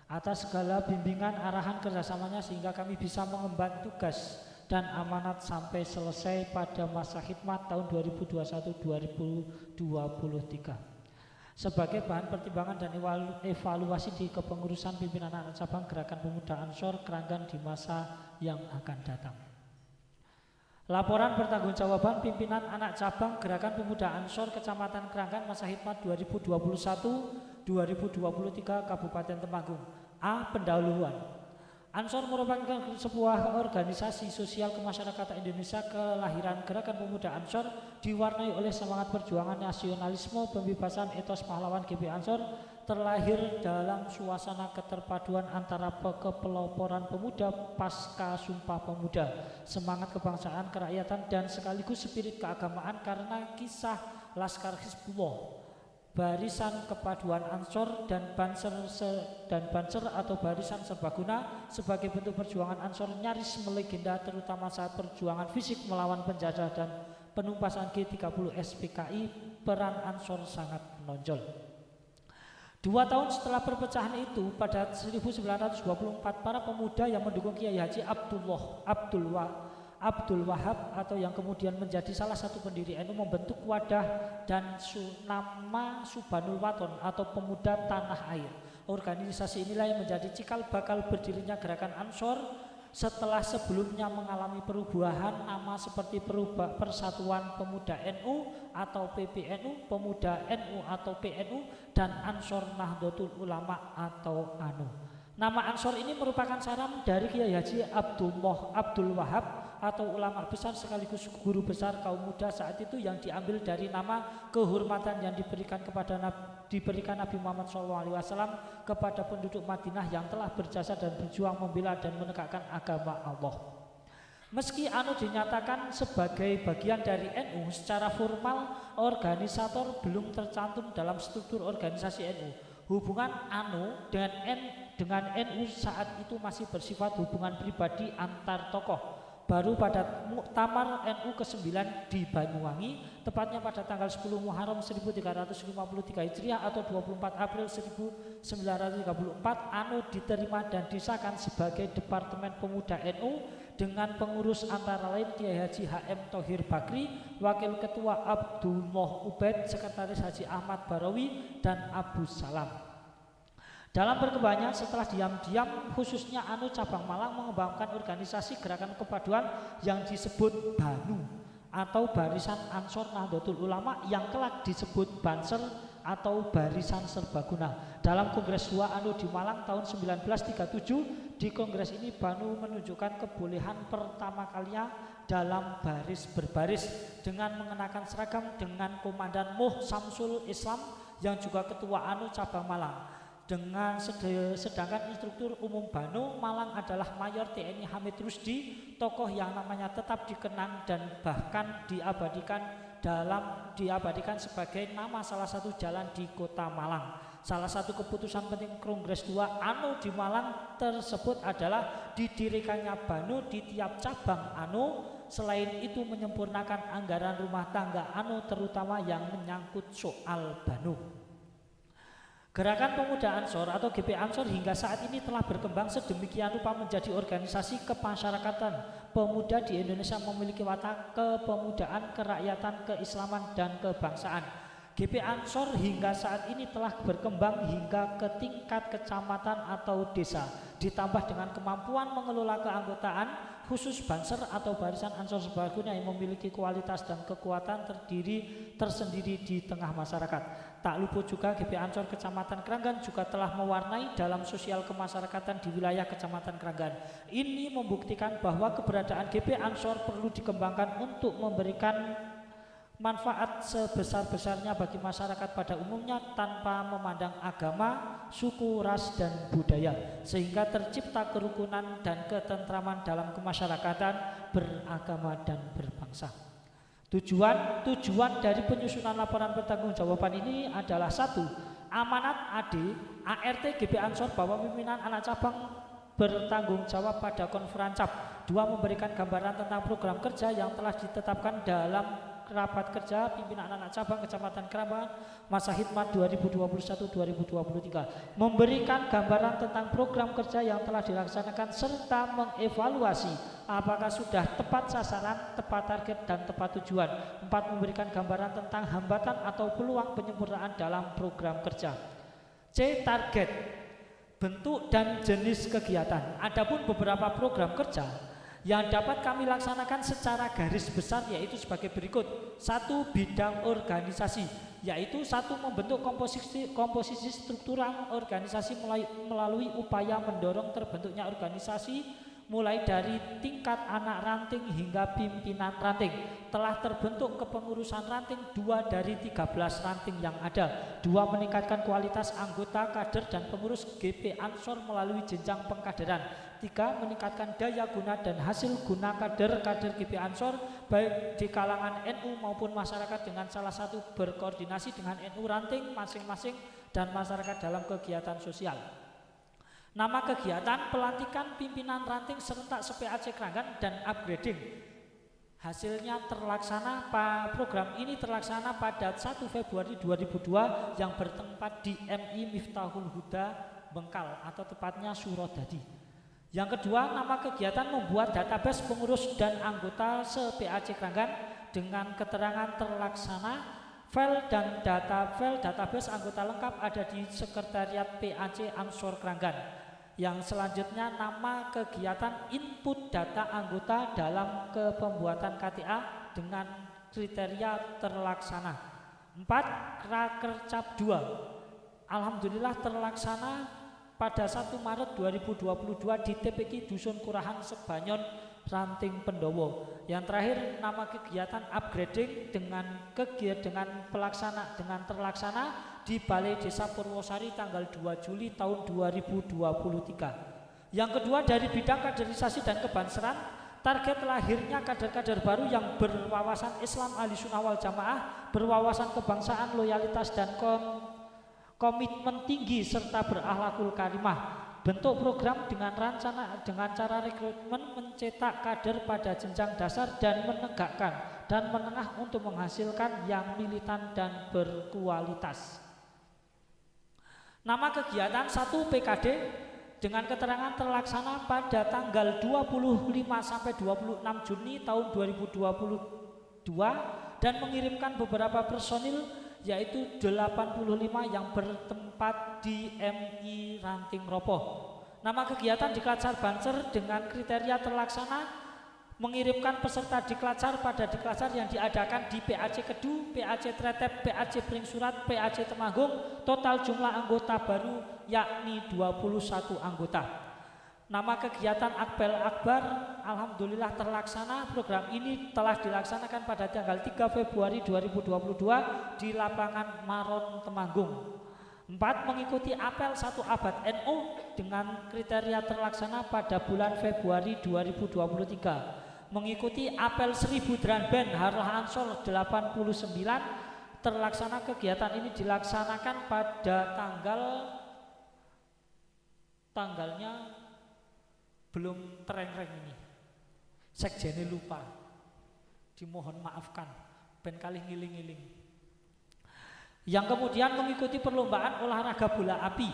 atas segala bimbingan arahan kerjasamanya sehingga kami bisa mengemban tugas dan amanat sampai selesai pada masa khidmat tahun 2021-2023. Sebagai bahan pertimbangan dan evaluasi di kepengurusan pimpinan anak cabang Gerakan Pemuda Ansor Keranggan di masa yang akan datang. Laporan pertanggungjawaban pimpinan anak cabang Gerakan Pemuda Ansor Kecamatan Keranggan masa khidmat 2021-2023 Kabupaten Temanggung. A. Pendahuluan. Ansor merupakan sebuah organisasi sosial kemasyarakatan Indonesia kelahiran Gerakan Pemuda Ansor, diwarnai oleh semangat perjuangan nasionalisme, pembebasan etos pahlawan GB Ansor, terlahir dalam suasana keterpaduan antara kepeloporan pemuda pasca Sumpah Pemuda, semangat kebangsaan, kerakyatan, dan sekaligus spirit keagamaan karena kisah Laskar Hizbullah, Barisan Kepaduan Ansor dan Banser atau Barisan Serbaguna sebagai bentuk perjuangan Ansor nyaris melegenda, terutama saat perjuangan fisik melawan penjajah dan penumpasan G30 SPKI. Peran Ansor sangat menonjol. 2 tahun setelah perpecahan itu, pada 1924 para pemuda yang mendukung Kiai Haji Abdul Wahab atau yang kemudian menjadi salah satu pendiri NU membentuk wadah dan nama Subhanul Waton atau Pemuda Tanah Air. Organisasi inilah yang menjadi cikal bakal berdirinya Gerakan Ansor setelah sebelumnya mengalami perubahan nama seperti Persatuan Pemuda NU atau PPNU, Pemuda NU atau PNU, dan Ansor Nahdlatul Ulama atau ANU. Nama Ansor ini merupakan saran dari Kiai Haji Abdul Wahab atau ulama besar sekaligus guru besar kaum muda saat itu, yang diambil dari nama kehormatan yang diberikan Nabi Muhammad SAW kepada penduduk Madinah yang telah berjasa dan berjuang membela dan menegakkan agama Allah. Meski ANU dinyatakan sebagai bagian dari NU, secara formal organisator belum tercantum dalam struktur organisasi NU. Hubungan ANU dengan NU saat itu masih bersifat hubungan pribadi antar tokoh. Baru pada Muktamar NU ke-9 di Banyuwangi, tepatnya pada tanggal 10 Muharram 1353 Hijriah atau 24 April 1934, ANU diterima dan disahkan sebagai Departemen Pemuda NU dengan pengurus antara lain Kiai Haji HM Thohir Bakri, Wakil Ketua Abdullah Ubaid, Sekretaris Haji Ahmad Barawi, dan Abu Salam. Dalam berkembangnya setelah diam-diam, khususnya ANU Cabang Malang mengembangkan organisasi Gerakan Kepaduan yang disebut BANU atau Barisan Ansor Nahdlatul Ulama, yang kelak disebut Banser atau Barisan Serbaguna. Dalam Kongres 2 ANU di Malang tahun 1937, di kongres ini BANU menunjukkan kebolehan pertama kalinya dalam baris berbaris dengan mengenakan seragam dengan Komandan Moh Samsul Islam yang juga Ketua ANU Cabang Malang. Sedangkan instruktur umum BANU Malang adalah Mayor TNI Hamid Rusdi, tokoh yang namanya tetap dikenang dan bahkan diabadikan sebagai nama salah satu jalan di kota Malang. Salah satu keputusan penting Kongres 2 ANU di Malang tersebut adalah didirikannya BANU di tiap cabang ANU. Selain itu menyempurnakan anggaran rumah tangga ANU terutama yang menyangkut soal BANU. Gerakan Pemuda Ansor atau GP Ansor hingga saat ini telah berkembang sedemikian rupa menjadi organisasi kemasyarakatan pemuda di Indonesia, memiliki watak kepemudaan, kerakyatan, keislaman, dan kebangsaan. GP Ansor hingga saat ini telah berkembang hingga ke tingkat kecamatan atau desa, ditambah dengan kemampuan mengelola keanggotaan khusus Banser atau Barisan Ansor Serbaguna yang memiliki kualitas dan kekuatan tersendiri di tengah masyarakat. Tak luput juga GP Ansor Kecamatan Keranggan juga telah mewarnai dalam sosial kemasyarakatan di wilayah Kecamatan Keranggan. Ini membuktikan bahwa keberadaan GP Ansor perlu dikembangkan untuk memberikan manfaat sebesar-besarnya bagi masyarakat pada umumnya tanpa memandang agama, suku, ras, dan budaya, sehingga tercipta kerukunan dan ketentraman dalam kemasyarakatan beragama dan berbangsa. Tujuan dari penyusunan laporan pertanggungjawaban ini adalah 1. Amanat AD ART GP Ansor bahwa pimpinan anak cabang bertanggung jawab pada konferansap. 2. Memberikan gambaran tentang program kerja yang telah ditetapkan dalam rapat kerja pimpinan anak cabang Kecamatan Kerambahan masa hikmat 2021-2023. Memberikan gambaran tentang program kerja yang telah dilaksanakan serta mengevaluasi apakah sudah tepat sasaran, tepat target, dan tepat tujuan. 4. Memberikan gambaran tentang hambatan atau peluang penyempurnaan dalam program kerja. C. Target, bentuk dan jenis kegiatan. Adapun beberapa program kerja yang dapat kami laksanakan secara garis besar yaitu sebagai berikut. 1. Bidang organisasi, yaitu 1. Membentuk komposisi struktural organisasi melalui upaya mendorong terbentuknya organisasi mulai dari tingkat anak ranting hingga pimpinan ranting. Telah terbentuk kepengurusan ranting 2 dari 13 ranting yang ada. 2. Meningkatkan kualitas anggota, kader, dan pengurus GP Ansor melalui jenjang pengkaderan. 3. Meningkatkan daya guna dan hasil guna kader-kader GP Ansor baik di kalangan NU maupun masyarakat dengan salah satu berkoordinasi dengan NU ranting masing-masing dan masyarakat dalam kegiatan sosial. Nama kegiatan pelantikan pimpinan ranting serentak SPAC Kranggan dan upgrading. Hasilnya terlaksana, program ini terlaksana pada 1 Februari 2002 yang bertempat di MI Miftahul Huda Bengkal atau tepatnya Surodadi. Yang kedua, nama kegiatan membuat database pengurus dan anggota SPAC Kranggan dengan keterangan terlaksana. File database anggota lengkap ada di Sekretariat PAC Ansor Kranggan. Yang selanjutnya, nama kegiatan input data anggota dalam kepembuatan KTA dengan kriteria terlaksana. 4. Rakercap 2 alhamdulillah terlaksana pada 1 Maret 2022 di TPK Dusun Kurahan Sebanyon Ranting Pendowo. Yang terakhir, nama kegiatan upgrading dengan terlaksana di Balai Desa Purwosari tanggal 2 Juli tahun 2023. Yang kedua, dari bidang kaderisasi dan kebanseran, target lahirnya kader-kader baru yang berwawasan Islam ahli sunnah wal jamaah, berwawasan kebangsaan, loyalitas, dan komitmen tinggi serta berakhlakul karimah. Bentuk program dengan cara rekrutmen mencetak kader pada jenjang dasar dan menegakkan dan menengah untuk menghasilkan yang militan dan berkualitas. Nama kegiatan 1 PKD dengan keterangan terlaksana pada tanggal 25 sampai 26 Juni tahun 2022 dan mengirimkan beberapa personil yaitu 85 yang bertempat di MI Ranting Ropoh. Nama kegiatan Diklat Banser dengan kriteria terlaksana mengirimkan peserta Diklat pada Diklat yang diadakan di PAC Kedu, PAC Tretep, PAC Pringsurat, PAC Temanggung. Total jumlah anggota baru yakni 21 anggota. Nama kegiatan Akbel Akbar alhamdulillah terlaksana. Program ini telah dilaksanakan pada tanggal 3 Februari 2022 di lapangan Maron Temanggung. 4. Mengikuti apel 1 abad NU dengan kriteria terlaksana pada bulan Februari 2023. Mengikuti apel 1000 Drum Band Harlah Ansor 89 terlaksana. Kegiatan ini dilaksanakan pada tanggalnya belum tereng-reng ini. Sekjene lupa. Dimohon maafkan. Ben kali ngiling-ngiling. Yang kemudian mengikuti perlombaan olahraga bola api.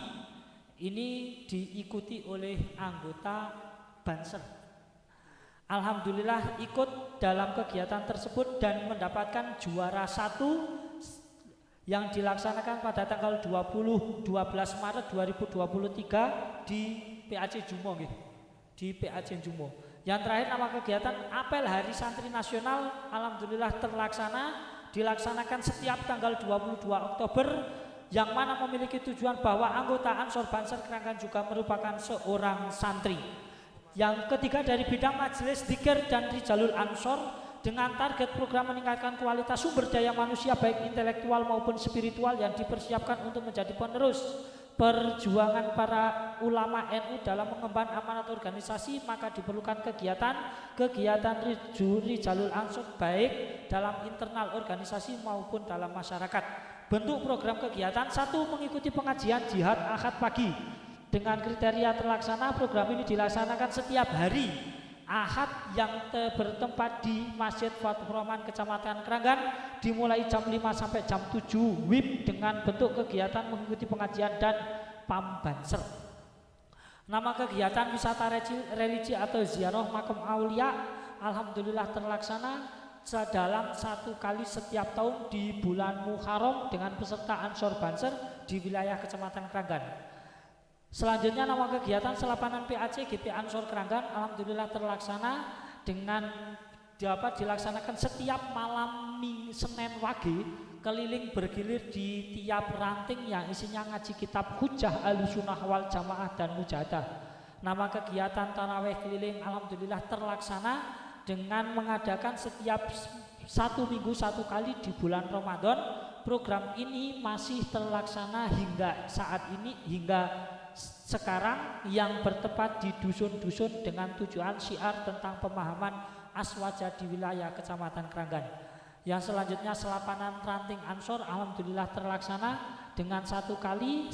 Ini diikuti oleh anggota Banser. Alhamdulillah ikut dalam kegiatan tersebut dan mendapatkan juara 1 yang dilaksanakan pada tanggal 12 Maret 2023 di PAC Jumo di PAC Jumo. Yang terakhir, nama kegiatan apel Hari Santri Nasional alhamdulillah dilaksanakan setiap tanggal 22 Oktober yang mana memiliki tujuan bahwa anggota Ansor Banser Kranggan juga merupakan seorang santri. Yang ketiga, dari bidang majelis dzikir dan Rijalul Ansor dengan target program meningkatkan kualitas sumber daya manusia baik intelektual maupun spiritual yang dipersiapkan untuk menjadi penerus perjuangan para ulama NU dalam mengemban amanat organisasi, maka diperlukan kegiatan Rijalul Ansor baik dalam internal organisasi maupun dalam masyarakat. Bentuk program kegiatan 1. Mengikuti pengajian jihad Ahad pagi Dengan kriteria terlaksana, program ini dilaksanakan setiap hari Ahad yang bertempat di Masjid Fathur Rahman Kecamatan Kranggan dimulai jam 5 sampai jam 7 WIB dengan bentuk kegiatan mengikuti pengajian dan pambanser. Nama kegiatan wisata religi atau ziarah makam aulia alhamdulillah terlaksana dalam 1 kali setiap tahun di bulan Muharram dengan peserta Ansor Banser di wilayah Kecamatan Kranggan. Selanjutnya nama kegiatan selapanan PAC GP Ansor Kranggan alhamdulillah terlaksana dengan dilaksanakan setiap malam Senin Wage keliling bergilir di tiap ranting yang isinya ngaji kitab Hujjah Ahlussunnah wal Jamaah dan Mujahadah. Nama kegiatan tarawih keliling alhamdulillah terlaksana dengan mengadakan setiap 1 minggu 1 kali di bulan Ramadan. Program ini masih terlaksana hingga saat ini, hingga sekarang, yang bertempat di dusun-dusun dengan tujuan syiar tentang pemahaman aswaja di wilayah Kecamatan Kranggan. Yang selanjutnya selapanan ranting Ansor alhamdulillah terlaksana dengan 1 kali.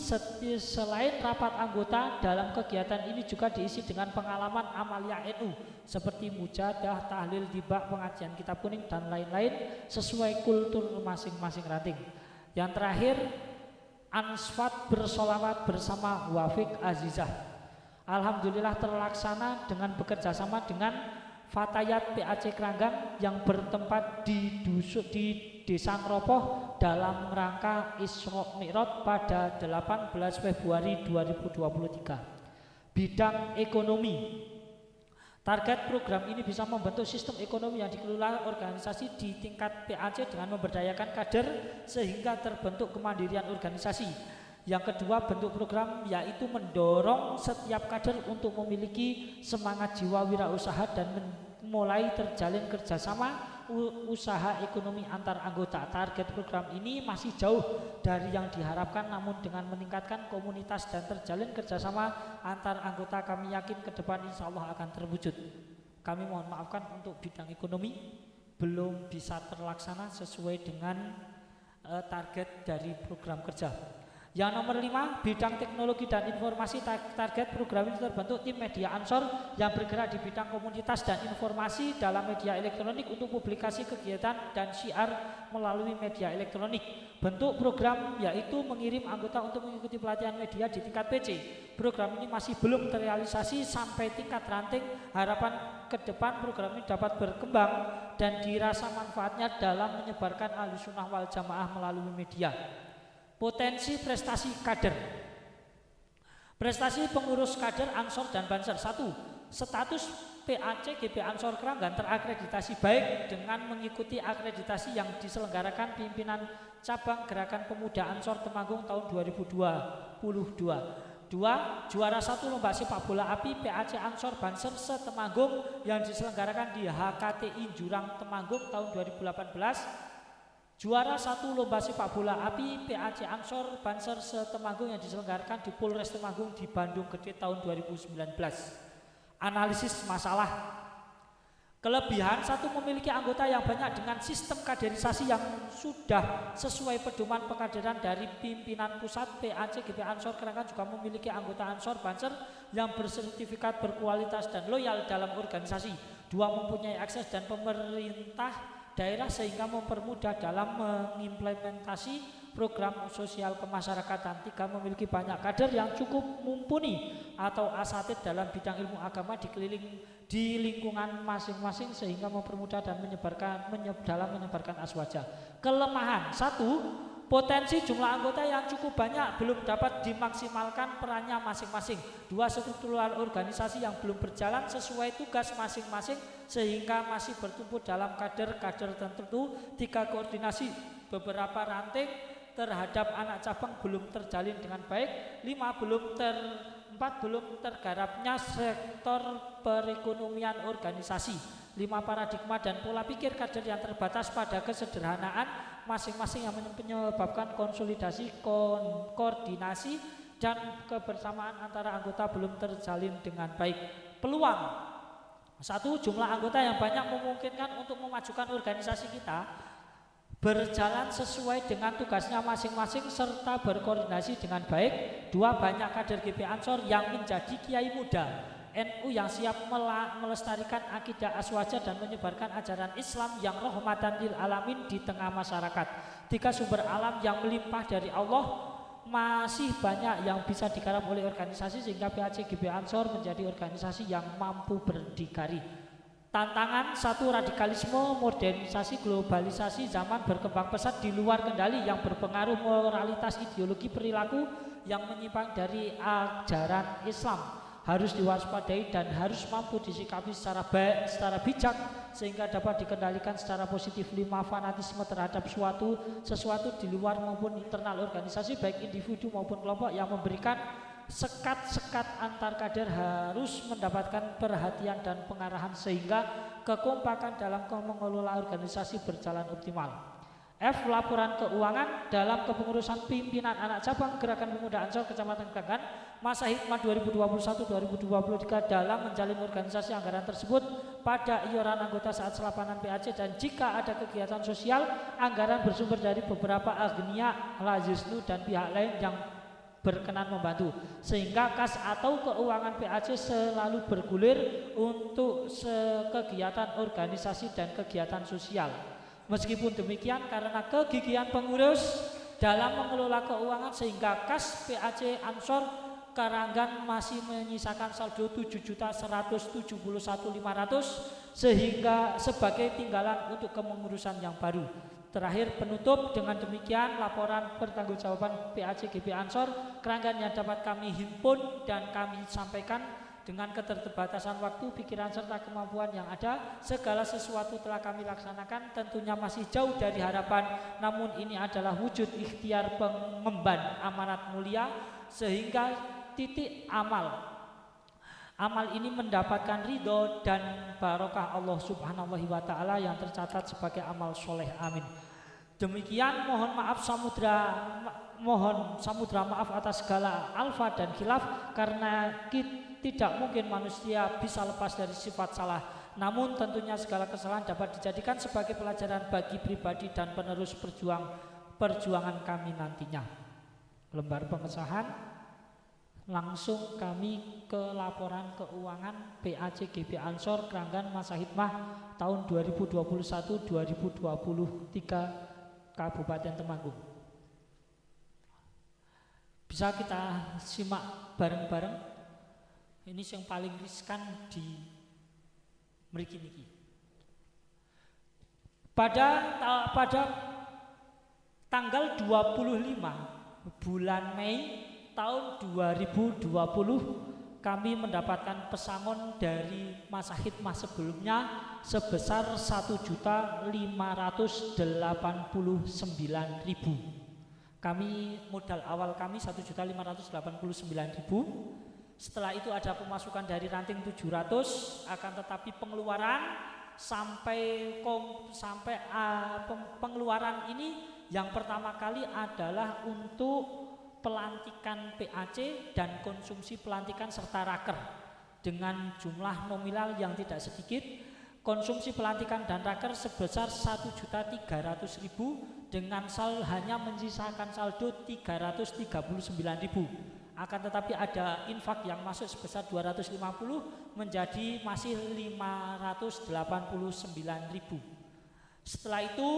Selain rapat anggota, dalam kegiatan ini juga diisi dengan pengalaman amalia NU seperti mujadah, tahlil, dibak, pengajian kitab kuning dan lain-lain sesuai kultur masing-masing ranting. Yang terakhir Ansfat bersolawat bersama Wafiq Azizah alhamdulillah terlaksana dengan bekerja sama dengan Fatayat PAC Kranggan yang bertempat di Desa Ngropoh dalam rangka Isra Mi'raj pada 18 Februari 2023. Bidang ekonomi. Target program ini bisa membentuk sistem ekonomi yang dikelola organisasi di tingkat PAC dengan memberdayakan kader sehingga terbentuk kemandirian organisasi. Yang kedua, bentuk program yaitu mendorong setiap kader untuk memiliki semangat jiwa wirausaha dan mulai terjalin kerjasama usaha ekonomi antar anggota. Target program ini masih jauh dari yang diharapkan, namun dengan meningkatkan komunitas dan terjalin kerjasama antar anggota, kami yakin ke depan insya Allah akan terwujud. Kami mohon maafkan untuk bidang ekonomi belum bisa terlaksana sesuai dengan target dari program kerja. Yang nomor 5, bidang teknologi dan informasi. Target program ini terbentuk tim media Ansor yang bergerak di bidang komunitas dan informasi dalam media elektronik untuk publikasi kegiatan dan syiar melalui media elektronik. Bentuk program yaitu mengirim anggota untuk mengikuti pelatihan media di tingkat PC. Program ini masih belum terrealisasi sampai tingkat ranting. Harapan ke depan program ini dapat berkembang dan dirasa manfaatnya dalam menyebarkan Ahlussunnah wal Jamaah melalui media. Potensi prestasi kader. Prestasi pengurus kader Ansor dan Banser. 1. Status PAC GP Ansor Kranggan terakreditasi baik dengan mengikuti akreditasi yang diselenggarakan pimpinan cabang Gerakan Pemuda Ansor Temanggung tahun 2022. 2. Juara 1 lomba sepak bola api PAC Ansor Banser se-Temanggung yang diselenggarakan di HKTI Jurang Temanggung tahun 2018. Juara 1 lomba sepak bola api PAC Ansor Banser se-Temanggung yang diselenggarakan di Polres Temanggung di Bandung Gede tahun 2019. Analisis masalah. Kelebihan: 1. Memiliki anggota yang banyak dengan sistem kaderisasi yang sudah sesuai pedoman pengkaderan dari pimpinan pusat. PAC GP Ansor Kranggan juga memiliki anggota Ansor Banser yang bersertifikat berkualitas dan loyal dalam organisasi. 2. Mempunyai akses dan pemerintah daerah sehingga mempermudah dalam mengimplementasi program sosial kemasyarakatan. 3. Memiliki banyak kader yang cukup mumpuni atau asatid dalam bidang ilmu agama di lingkungan masing-masing sehingga mempermudah dan dalam menyebarkan aswaja. Kelemahan: 1. Potensi jumlah anggota yang cukup banyak belum dapat dimaksimalkan perannya masing-masing. 2. Struktural organisasi yang belum berjalan sesuai tugas masing-masing sehingga masih bertumpu dalam kader-kader tertentu. 3. Koordinasi beberapa ranting terhadap anak cabang belum terjalin dengan baik. 4. Belum tergarapnya sektor perekonomian organisasi. 5. Paradigma dan pola pikir kader yang terbatas pada kesederhanaan masing-masing yang menyebabkan konsolidasi, koordinasi dan kebersamaan antara anggota belum terjalin dengan baik. Peluang: 1. Jumlah anggota yang banyak memungkinkan untuk memajukan organisasi kita. berjalan sesuai dengan tugasnya masing-masing serta berkoordinasi dengan baik. 2. Banyak kader GP Ansor yang menjadi kiai muda NU yang siap melestarikan akidah aswaja dan menyebarkan ajaran Islam yang rahmatan lil alamin di tengah masyarakat. 3. Sumber alam yang melimpah dari Allah. Masih banyak yang bisa digarap oleh organisasi sehingga PAC GP Ansor menjadi organisasi yang mampu berdikari. Tantangan 1. Radikalisme, modernisasi, globalisasi zaman berkembang pesat di luar kendali yang berpengaruh moralitas ideologi perilaku yang menyimpang dari ajaran Islam harus diwaspadai dan harus mampu disikapi secara baik, secara bijak sehingga dapat dikendalikan secara positif. 5. Fanatisme terhadap sesuatu di luar maupun internal organisasi baik individu maupun kelompok yang memberikan sekat-sekat antar kader harus mendapatkan perhatian dan pengarahan sehingga kekompakan dalam mengelola organisasi berjalan optimal. F. Laporan keuangan dalam kepengurusan pimpinan anak cabang Gerakan Pemuda Ansor Kecamatan Keranggan masa hikmah 2021-2023 dalam menjalin organisasi anggaran tersebut pada iuran anggota saat selapanan PAC, dan jika ada kegiatan sosial anggaran bersumber dari beberapa agnia, Lazisnu dan pihak lain yang berkenan membantu sehingga kas atau keuangan PAC selalu bergulir untuk kegiatan organisasi dan kegiatan sosial. Meskipun demikian, karena kegigihan pengurus dalam mengelola keuangan sehingga kas PAC Ansor Karanggan masih menyisakan saldo 7.171.500 sehingga sebagai tinggalan untuk kepengurusan yang baru. Terakhir penutup, dengan demikian laporan pertanggungjawaban PAC GP Ansor Keranggan yang dapat kami himpun dan kami sampaikan dengan keterbatasan waktu, pikiran serta kemampuan yang ada. Segala sesuatu telah kami laksanakan, tentunya masih jauh dari harapan, namun ini adalah wujud ikhtiar pengemban amanat mulia sehingga titik amal ini mendapatkan ridho dan barokah Allah Subhanahu wa ta'ala yang tercatat sebagai amal soleh. Amin. Demikian, mohon samudra maaf atas segala alfa dan khilaf, karena tidak mungkin manusia bisa lepas dari sifat salah. Namun tentunya segala kesalahan dapat dijadikan sebagai pelajaran bagi pribadi dan penerus perjuangan kami nantinya. Lembar pengesahan. Langsung kami ke laporan keuangan PAC GP Ansor Keranggan masa hikmah tahun 2021-2023 Kabupaten Temanggung. Bisa kita simak bareng-bareng. Ini yang paling riskan di mriki niki. Pada tanggal 25 bulan Mei tahun 2020 kami mendapatkan pesangon dari masa hikmah sebelumnya sebesar 1.589.000. Kami modal awal kami 1.589.000. Setelah itu ada pemasukan dari ranting 700, akan tetapi pengeluaran pengeluaran ini yang pertama kali adalah untuk pelantikan PAC dan konsumsi pelantikan serta raker dengan jumlah nominal yang tidak sedikit. Konsumsi pelantikan dan raker sebesar 1.300.000 dengan hanya menyisakan saldo 339.000. Akan tetapi ada infak yang masuk sebesar 250 menjadi masih 589.000. Setelah itu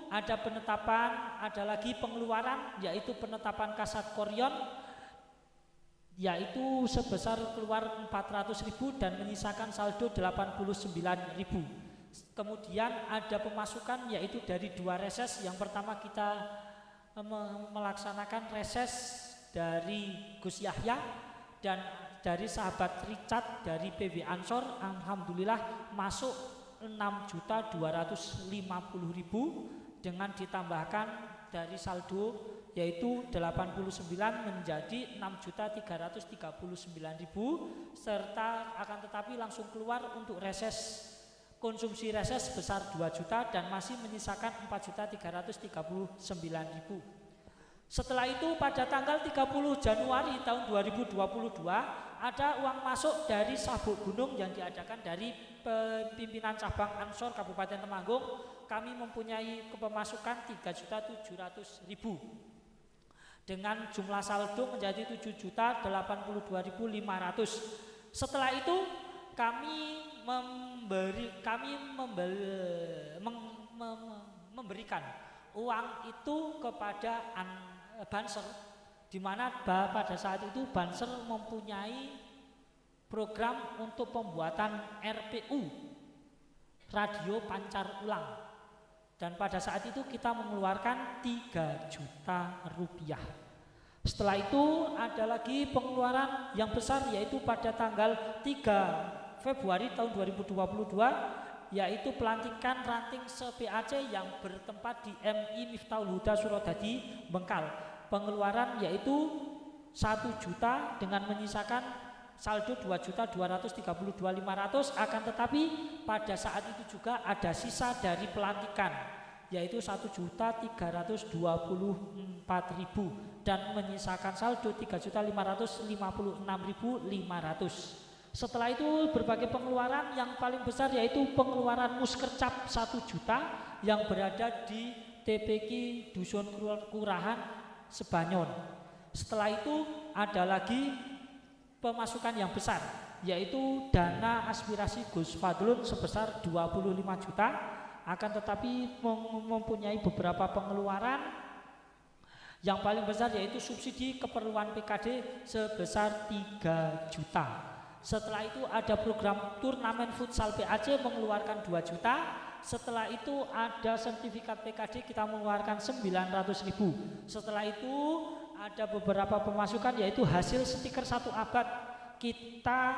ada penetapan, ada lagi pengeluaran, yaitu penetapan kasat koryon, yaitu sebesar keluar 400.000 dan menyisakan saldo 89.000. Kemudian ada pemasukan yaitu dari 2 reses. Yang pertama kita melaksanakan reses dari Gus Yahya dan dari sahabat Richard dari PB Ansor. Alhamdulillah masuk 6.250.000 dengan ditambahkan dari saldo yaitu 89 menjadi 6.339.000, serta akan tetapi langsung keluar untuk reses, konsumsi reses sebesar 2 juta dan masih menyisakan 4.339.000. Setelah itu pada tanggal 30 Januari tahun 2022 ada uang masuk dari sabuk gunung yang diadakan dari pimpinan cabang Ansor Kabupaten Temanggung. Kami mempunyai pemasukan 3.700.000 dengan jumlah saldo menjadi 7.082.500. Setelah itu kami memberikan uang itu kepada Banser, di mana pada saat itu Banser mempunyai program untuk pembuatan RPU, radio pancar ulang, dan pada saat itu kita mengeluarkan 3 juta rupiah. Setelah itu ada lagi pengeluaran yang besar, yaitu pada tanggal 3 Februari tahun 2022, yaitu pelantikan ranting se-PAC yang bertempat di MI Miftahul Huda Surodadi, Bengkal. Pengeluaran yaitu 1 juta dengan menyisakan saldo 2.232.500, akan tetapi pada saat itu juga ada sisa dari pelantikan yaitu 1.324.000 dan menyisakan saldo 3.556.500. Setelah itu berbagai pengeluaran, yang paling besar yaitu pengeluaran muskercap 1 juta yang berada di TPQ Dusun Kurahan Sebanyon. Setelah itu ada lagi pemasukan yang besar, yaitu dana aspirasi Gus Fadlun sebesar 25 juta, akan tetapi mempunyai beberapa pengeluaran. Yang paling besar yaitu subsidi keperluan PKD sebesar 3 juta. Setelah itu ada program turnamen futsal PAC mengeluarkan 2 juta. Setelah itu ada sertifikat PKD, kita mengeluarkan 900.000. Setelah itu ada beberapa pemasukan yaitu hasil stiker 1 abad, kita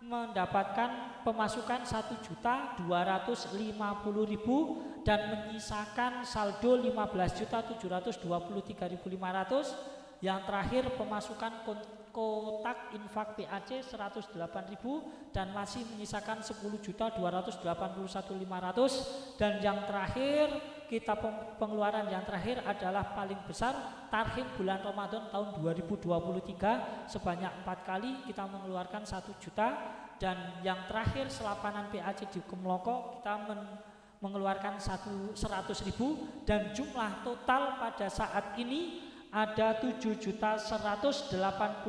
mendapatkan pemasukan 1.250.000 dan menyisakan saldo 15.723.500. Yang terakhir pemasukan kotak infak PAC 108.000 dan masih menyisakan 10.281.500. Dan yang terakhir kita pengeluaran yang terakhir adalah paling besar, tarhim bulan Ramadan tahun 2023 sebanyak 4 kali kita mengeluarkan 1 juta. Dan yang terakhir selapanan PAC di Kemloko kita mengeluarkan 100.000 dan jumlah total pada saat ini ada 7.189.500.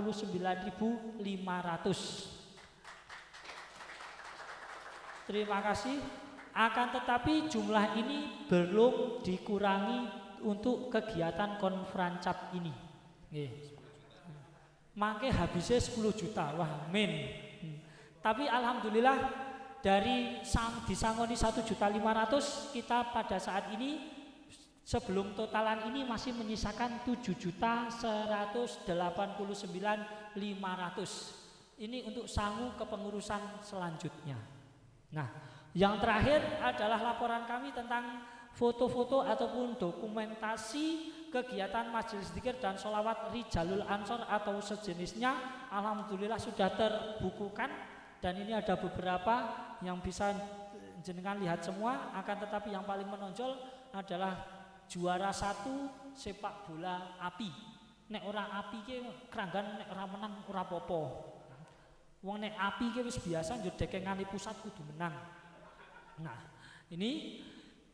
Terima kasih. Akan tetapi jumlah ini belum dikurangi untuk kegiatan konferancap ini. Mangke habisnya 10 juta. Wah, min. Tapi alhamdulillah dari disangoni 1.500.000 kita pada saat ini sebelum totalan ini masih menyisakan 7.189.500. Ini untuk sangu kepengurusan selanjutnya. Nah, yang terakhir adalah laporan kami tentang foto-foto ataupun dokumentasi kegiatan majelis dzikir dan sholawat Rijalul Ansor atau sejenisnya. Alhamdulillah sudah terbukukan dan ini ada beberapa yang bisa jenengan lihat semua. Akan tetapi yang paling menonjol adalah juara 1 sepak bola api. Nek ora api ki keranggan, nek ora menang ora popo. Wong nek api ki wis biasa njur dekengane pusat kudu menang. Nah, ini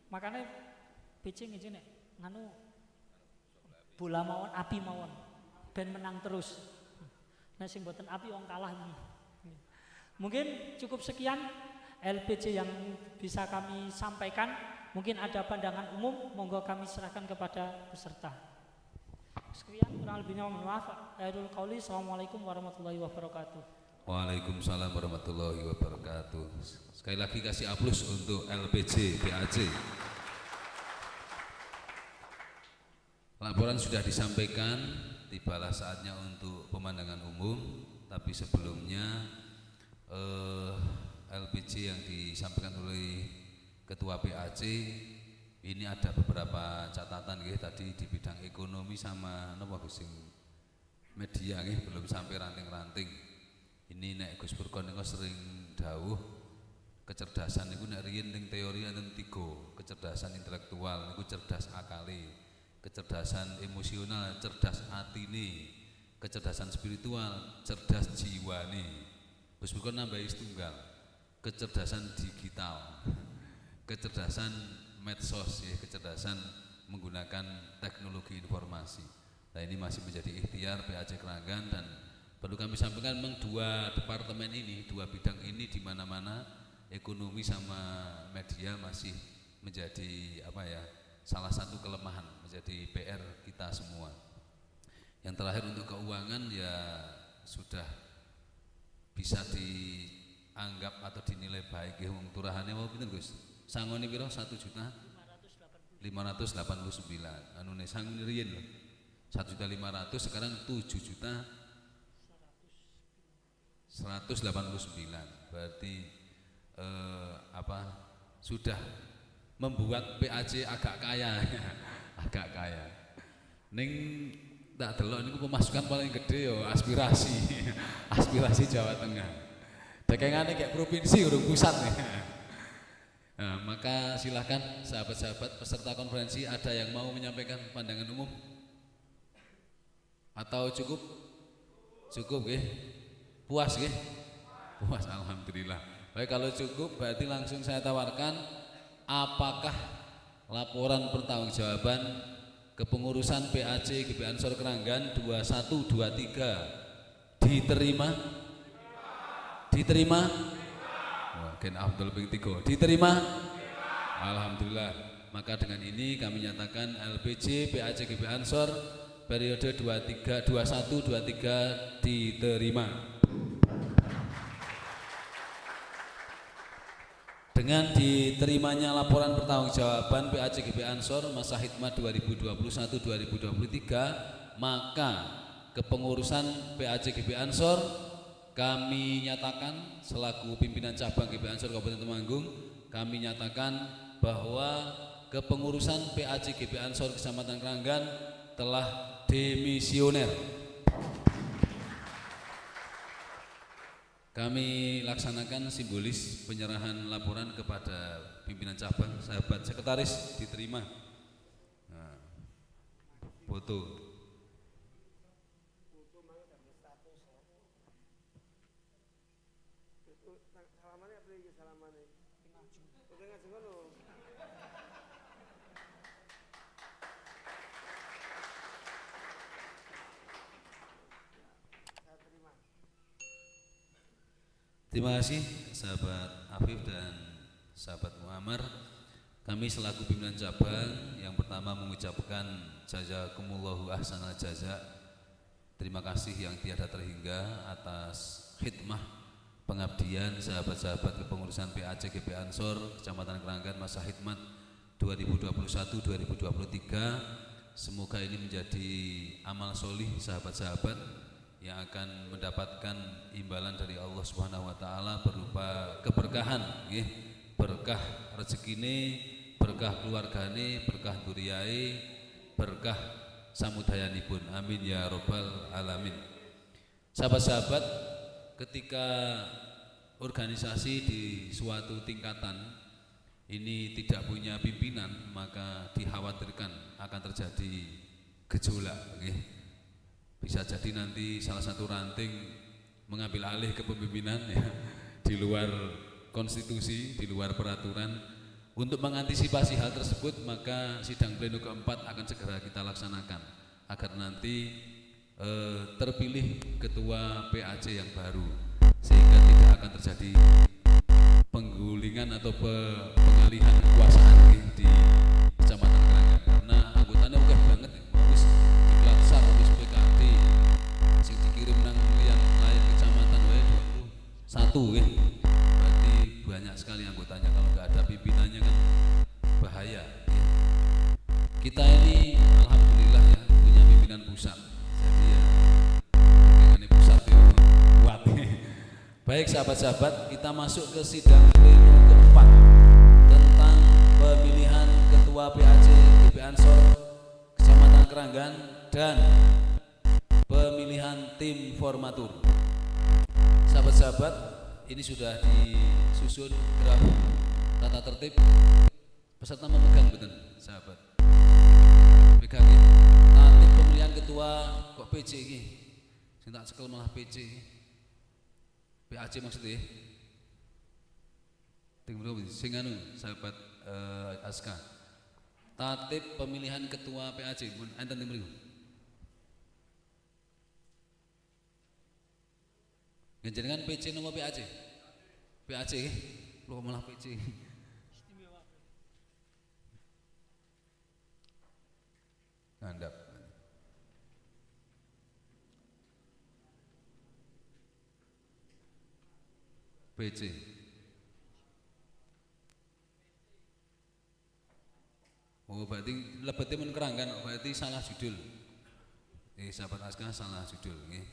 makanya PC ngene nek nganu bola mawon api mawon ben menang terus. Nek sing mboten api wong kalah ini. Mungkin cukup sekian LPC yang bisa kami sampaikan. Mungkin ada pandangan umum, monggo kami serahkan kepada peserta. Sekian, kurang lebihnya mohon maaf. Akhirul qauli, assalamualaikum warahmatullahi wabarakatuh. Waalaikumsalam warahmatullahi wabarakatuh. Sekali lagi kasih aplaus untuk LPC PAC. Laporan sudah disampaikan, tibalah saatnya untuk pemandangan umum. Tapi sebelumnya LPC yang disampaikan oleh Ketua PAC ini ada beberapa catatan tadi di bidang ekonomi sama media belum sampai ranting-ranting. Ini nek Gus Burkon niku sering dawuh kecerdasan niku nek riyen ning teori enten 3, kecerdasan intelektual niku cerdas akali, kecerdasan emosional cerdas atine, kecerdasan spiritual, cerdas jiwa nih. Gus Bukon nambahi setunggal, kecerdasan digital, kecerdasan medsos ya, kecerdasan menggunakan teknologi informasi. Nah ini masih menjadi ikhtiar PAC Keranggan dan perlu kami sampaikan memang dua departemen ini, dua bidang ini di mana-mana ekonomi sama media masih menjadi salah satu kelemahan, menjadi PR kita semua. Yang terakhir untuk keuangan ya sudah bisa dianggap atau dinilai baik ya wong turahane mau pinten Gus? Sangone pira 1.589.000. Anune sangone riyen lho. 1.500.000 sekarang 7.189.000. Berarti sudah membuat PAC agak kaya. Agak kaya. Ning tak delok niku pemasukan paling gede yo aspirasi. Aspirasi Jawa Tengah. Dekengane kayak provinsi urung pusat nih. Nah, maka silakan sahabat-sahabat peserta konferensi ada yang mau menyampaikan pandangan umum atau cukup? Cukup nggih. Puas nggih? Puas alhamdulillah. Baik kalau cukup berarti langsung saya tawarkan apakah laporan pertanggungjawaban kepengurusan PAC GP Ansor Keranggan 2123 diterima? Diterima? Ken Abdul ping 3 diterima? Alhamdulillah. Maka dengan ini kami nyatakan LPJ PAC GP Ansor periode 2123 diterima. Dengan diterimanya laporan pertanggungjawaban PAC GP Ansor masa khidmat 2021-2023, maka kepengurusan PAC GP Ansor kami nyatakan selaku pimpinan cabang GP Ansor Kabupaten Temanggung, kami nyatakan bahwa kepengurusan PAC GP Ansor Kecamatan Keranggan telah demisioner. Kami laksanakan simbolis penyerahan laporan kepada pimpinan cabang. Sahabat sekretaris diterima. Nah, foto. Terima kasih sahabat Afif dan sahabat Muammar. Kami selaku pimpinan cabang yang pertama mengucapkan jazakumullahu ahsanal jaza. Terima kasih yang tiada terhingga atas khidmah pengabdian sahabat-sahabat kepengurusan PAC GP Ansor Kecamatan Keranggan masa khidmat 2021-2023. Semoga ini menjadi amal solih sahabat-sahabat yang akan mendapatkan imbalan dari Allah Subhanahu wa taala berupa keberkahan nggih, berkah rezekine, berkah keluargane, berkah duriyae, berkah samudayanipun. Amin ya rabbal alamin. Sahabat-sahabat, ketika organisasi di suatu tingkatan ini tidak punya pimpinan, maka dikhawatirkan akan terjadi gejolak nggih. Bisa jadi nanti salah satu ranting mengambil alih kepemimpinan ya, di luar konstitusi, di luar peraturan. Untuk mengantisipasi hal tersebut, maka sidang pleno keempat akan segera kita laksanakan agar nanti terpilih ketua PAC yang baru, sehingga tidak akan terjadi penggulingan atau pengalihan kekuasaan di Kecamatan Keranggan, karena anggotanya udah banget wis diklatsar wis PKD sing dikirim nang liyan kecamatan wae 21 ya. Berarti banyak sekali anggotanya, kalau nggak ada pimpinannya kan bahaya ya. Kita ini alhamdulillah ya punya pimpinan pusat, jadi ya pimpinan pusat ya kuat. Baik sahabat-sahabat, kita masuk ke sidang pleno keempat tentang pemilihan ketua PAC GP Ansor Kecamatan Keranggan dan pemilihan tim formatur. Sahabat-sahabat, ini sudah disusun draft tata tertib. Peserta memegang betul, sahabat. Pegang ya. Tatip pemilihan ketua kok PJ ini. Sing tak cekel malah PC. PAC maksudnya. Ting bro, sing anu sahabat Aska. Tatip pemilihan ketua PAC pun enten ting mriku. Njenengan PC nomor PAC? PAC lho malah PC. Ngandap. PC. Oh berarti lebetnya men keranggan, berarti salah judul. Sahabat Aska salah judul nggih.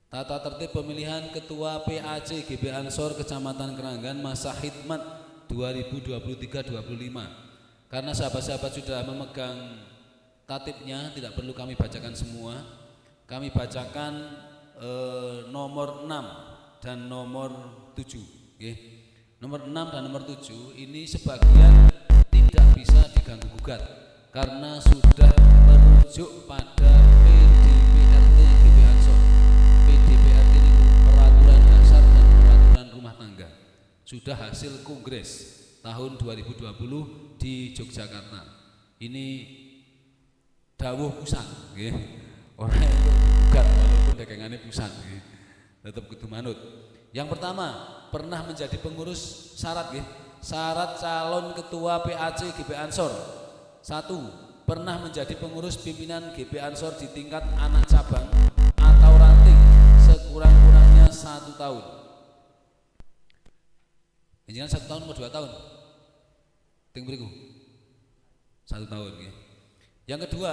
Tata tertib pemilihan ketua PAC GB Ansor Kecamatan Keranggan masa khidmat 2023-25. Karena sahabat-sahabat sudah memegang tatipnya, tidak perlu kami bacakan semua. Kami bacakan nomor 6 dan nomor 7. Okay. Nomor 6 dan nomor 7 ini sebagian tidak bisa diganggu gugat karena sudah merujuk pada PDPRT GB Ansor. PDPRT ini peraturan dasar dan peraturan rumah tangga. Sudah hasil kongres tahun 2020 di Yogyakarta. Ini dawuh pusat, nggih. Ora entuk digugat walaupun dagangannya pusat, nggih. Tetap kudu manut. Yang pertama, pernah menjadi pengurus syarat, nggih. Syarat calon ketua PAC GB Ansor. 1. Pernah menjadi pengurus pimpinan GB Ansor di tingkat anak cabang atau ranting sekurang-kurangnya 1 tahun. Jangan 1 tahun atau 2 tahun? Ting beriku 1 tahun, nggih. Yang kedua,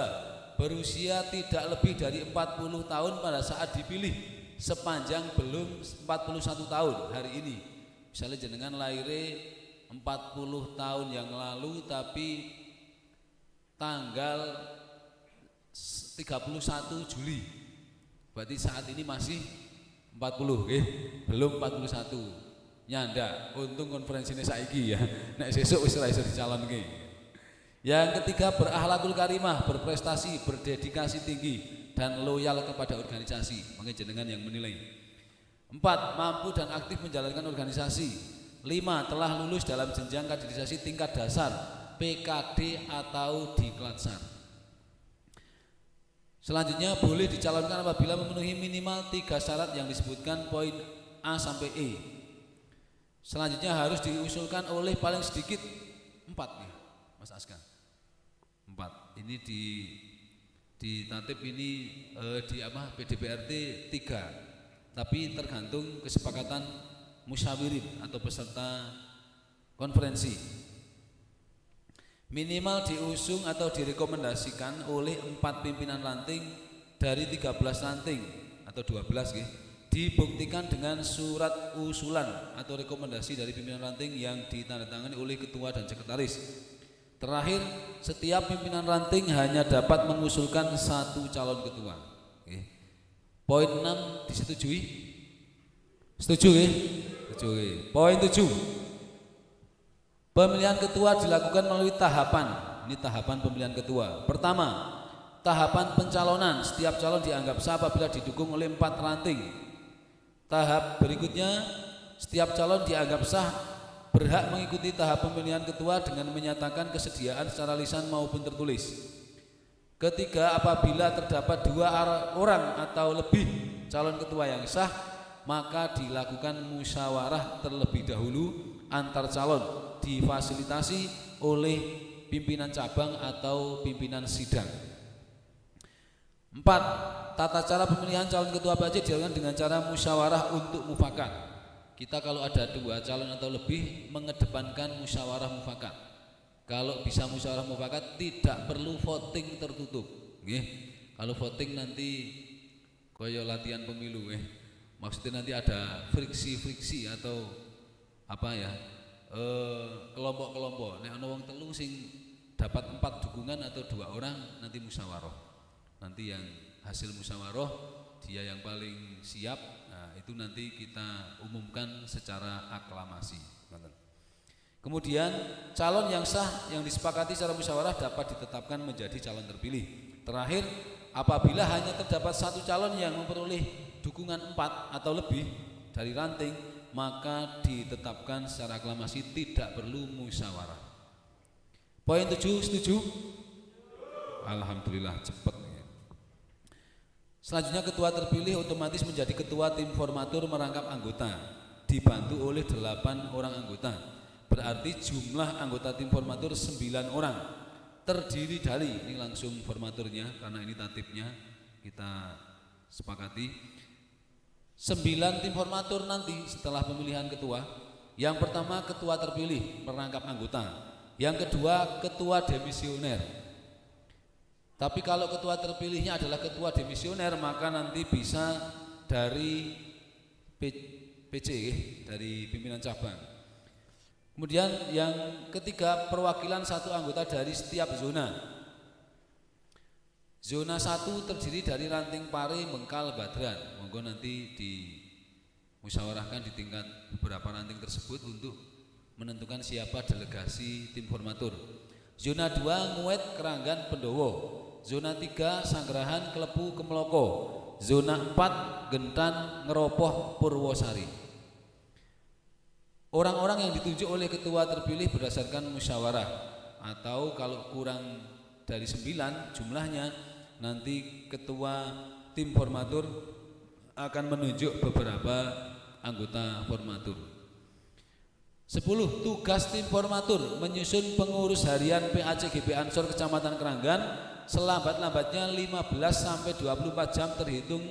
berusia tidak lebih dari 40 tahun pada saat dipilih sepanjang belum 41 tahun hari ini. Misalnya jenengan lahirnya 40 tahun yang lalu tapi tanggal 31 Juli. Berarti saat ini masih 40, belum 41. Nyanda, untung konferensinya saiki ya. Nek sesuk wis ora iso dicalonke. Yang ketiga, berakhlakul karimah, berprestasi, berdedikasi tinggi dan loyal kepada organisasi. Mangke jenengan yang menilai. 4. Mampu dan aktif menjalankan organisasi. 5. Telah lulus dalam jenjang kaderisasi tingkat dasar, PKD atau Diklatsar. Selanjutnya boleh dicalonkan apabila memenuhi minimal 3 syarat yang disebutkan poin A sampai E. Selanjutnya harus diusulkan oleh paling sedikit 4 nih, Mas Aska. 4. Ini di tatip ini di apa PDPRT 3. Tapi tergantung kesepakatan musyawirin atau peserta konferensi. Minimal diusung atau direkomendasikan oleh 4 pimpinan ranting dari 13 ranting atau 12 gitu. Dibuktikan dengan surat usulan atau rekomendasi dari pimpinan ranting yang ditandatangani oleh ketua dan sekretaris. Terakhir, setiap pimpinan ranting hanya dapat mengusulkan 1 calon ketua. Oke. Poin 6 disetujui? Setuju ya? Setuju. Poin 7. Pemilihan ketua dilakukan melalui tahapan. Ini tahapan pemilihan ketua. Pertama, tahapan pencalonan. Setiap calon dianggap sah apabila didukung oleh 4 ranting. Tahap berikutnya, setiap calon dianggap sah berhak mengikuti tahap pemilihan ketua dengan menyatakan kesediaan secara lisan maupun tertulis. Ketiga, apabila terdapat 2 orang atau lebih calon ketua yang sah, maka dilakukan musyawarah terlebih dahulu antar calon, difasilitasi oleh pimpinan cabang atau pimpinan sidang. 4. Tata cara pemilihan calon ketua PAC dilakukan dengan cara musyawarah untuk mufakat. Kita kalau ada 2 calon atau lebih mengedepankan musyawarah mufakat. Kalau bisa musyawarah mufakat tidak perlu voting tertutup. Kalau voting nanti koyo latihan pemilu. Maksudnya nanti ada friksi-friksi atau apa ya? Kelompok-kelompok. Nek ana wong telu sing dapat 4 dukungan atau 2 orang nanti musyawarah. Nanti yang hasil musyawarah dia yang paling siap, nah itu nanti kita umumkan secara aklamasi. Kemudian calon yang sah yang disepakati secara musyawarah dapat ditetapkan menjadi calon terpilih. Terakhir, apabila hanya terdapat satu calon yang memperoleh dukungan 4 atau lebih dari ranting, maka ditetapkan secara aklamasi, tidak perlu musyawarah. Poin 7, setuju? Alhamdulillah, cepat. Selanjutnya ketua terpilih otomatis menjadi ketua tim formatur merangkap anggota, dibantu oleh 8 orang anggota. Berarti jumlah anggota tim formatur 9 orang. Terdiri dari, ini langsung formaturnya karena ini tatipnya kita sepakati, 9 tim formatur nanti setelah pemilihan ketua. Yang pertama ketua terpilih merangkap anggota, yang kedua ketua demisioner. Tapi kalau ketua terpilihnya adalah ketua demisioner, maka nanti bisa dari PC, dari pimpinan cabang. Kemudian yang ketiga perwakilan satu anggota dari setiap zona. Zona 1 terdiri dari Ranting Pare, Bengkal, Badran. Monggo nanti dimusyawarahkan di tingkat beberapa ranting tersebut untuk menentukan siapa delegasi tim formatur. Zona 2 Nguet, Keranggan, Pendowo. Zona 3 Sanggerahan, Klepu, Kemeloko. Zona 4 Gentan, Ngeropoh, Purwosari. Orang-orang yang ditunjuk oleh ketua terpilih berdasarkan musyawarah, atau kalau kurang dari 9 jumlahnya, nanti ketua tim formatur akan menunjuk beberapa anggota formatur. 10. Tugas tim formatur menyusun pengurus harian PAC GP Ansor Kecamatan Keranggan selambat-lambatnya 15 sampai 24 jam terhitung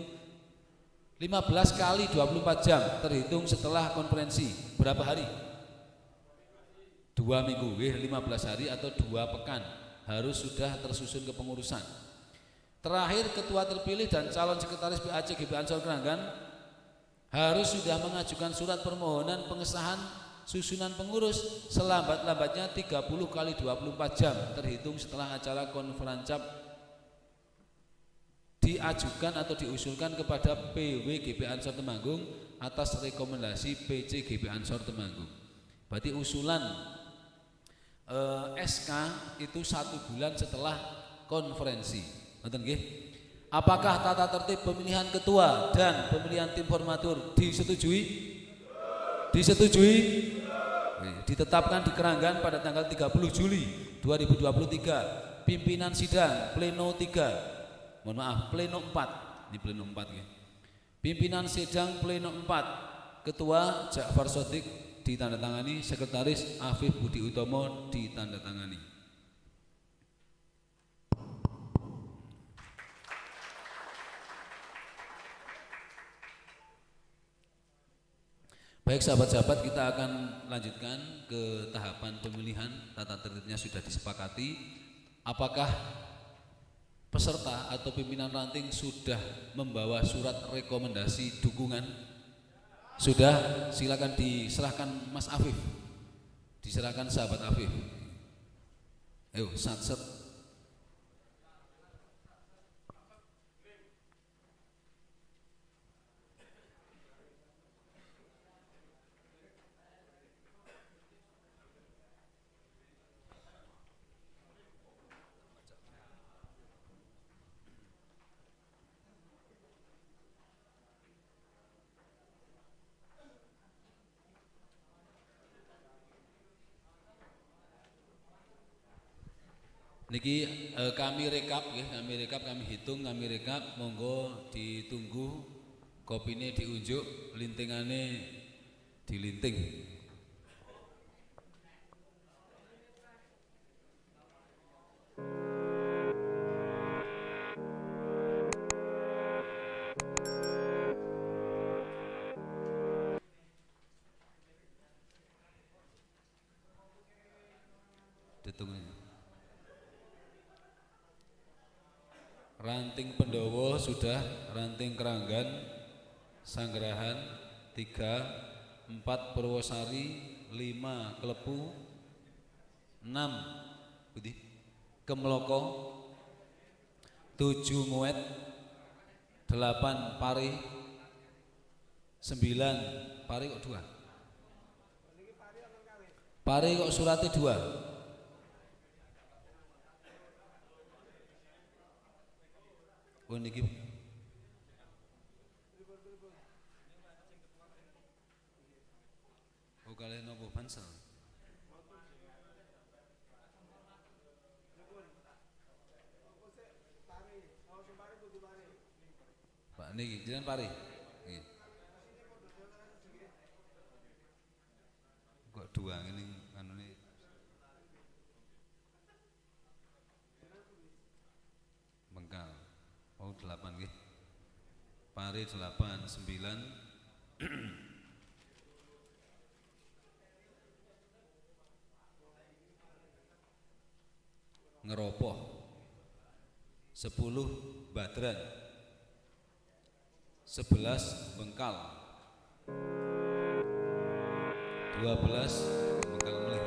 15 kali 24 jam terhitung setelah konferensi. Berapa hari? 2 minggu, 15 hari atau 2 pekan harus sudah tersusun kepengurusan. Terakhir ketua terpilih dan calon sekretaris PAC GP Ansor Keranggan harus sudah mengajukan surat permohonan pengesahan susunan pengurus selambat-lambatnya 30 kali 24 jam terhitung setelah acara konferansap diajukan atau diusulkan kepada PW GP Ansor Temanggung atas rekomendasi PC GP Ansor Temanggung. Berarti usulan SK itu 1 bulan setelah konferensi. Ngerti nggih? Apakah tata tertib pemilihan ketua dan pemilihan tim formatur disetujui? Disetujui? Ditetapkan di Keranggan pada tanggal 30 Juli 2023. Pimpinan sidang pleno 3. Mohon maaf, pleno 4. Ini pleno 4 ya. Pimpinan sidang pleno 4. Ketua Ja'far Shodiq ditandatangani, sekretaris Afif Budi Utomo ditandatangani. Baik sahabat-sahabat, kita akan lanjutkan ke tahapan pemilihan. Tata tertibnya sudah disepakati. Apakah peserta atau pimpinan ranting sudah membawa surat rekomendasi dukungan? Sudah, silakan diserahkan Mas Afif. Diserahkan sahabat Afif. Ayo, sat-set. Niki kami rekap ya, kami hitung, kami rekap, monggo ditunggu kopine diunjuk, lintingane dilinting. Ditunggu. Ranting Pendowo sudah, ranting Keranggan, Sanggerahan 3, 4 Purwosari, 5 Klepu, 6 Kemeloko, 7 Nguet, 8 Pare, 9 Pare kok 2? Pare kok suratnya 2? Oh niki oh kalih nopo pansel. Pak niki jenengan pari. Nggih. Kok dua ini anune bengkal. Oh 8 nggih. Pari 8 9 ngeropoh 10 badran 11 bengkal 12 bengkal melih.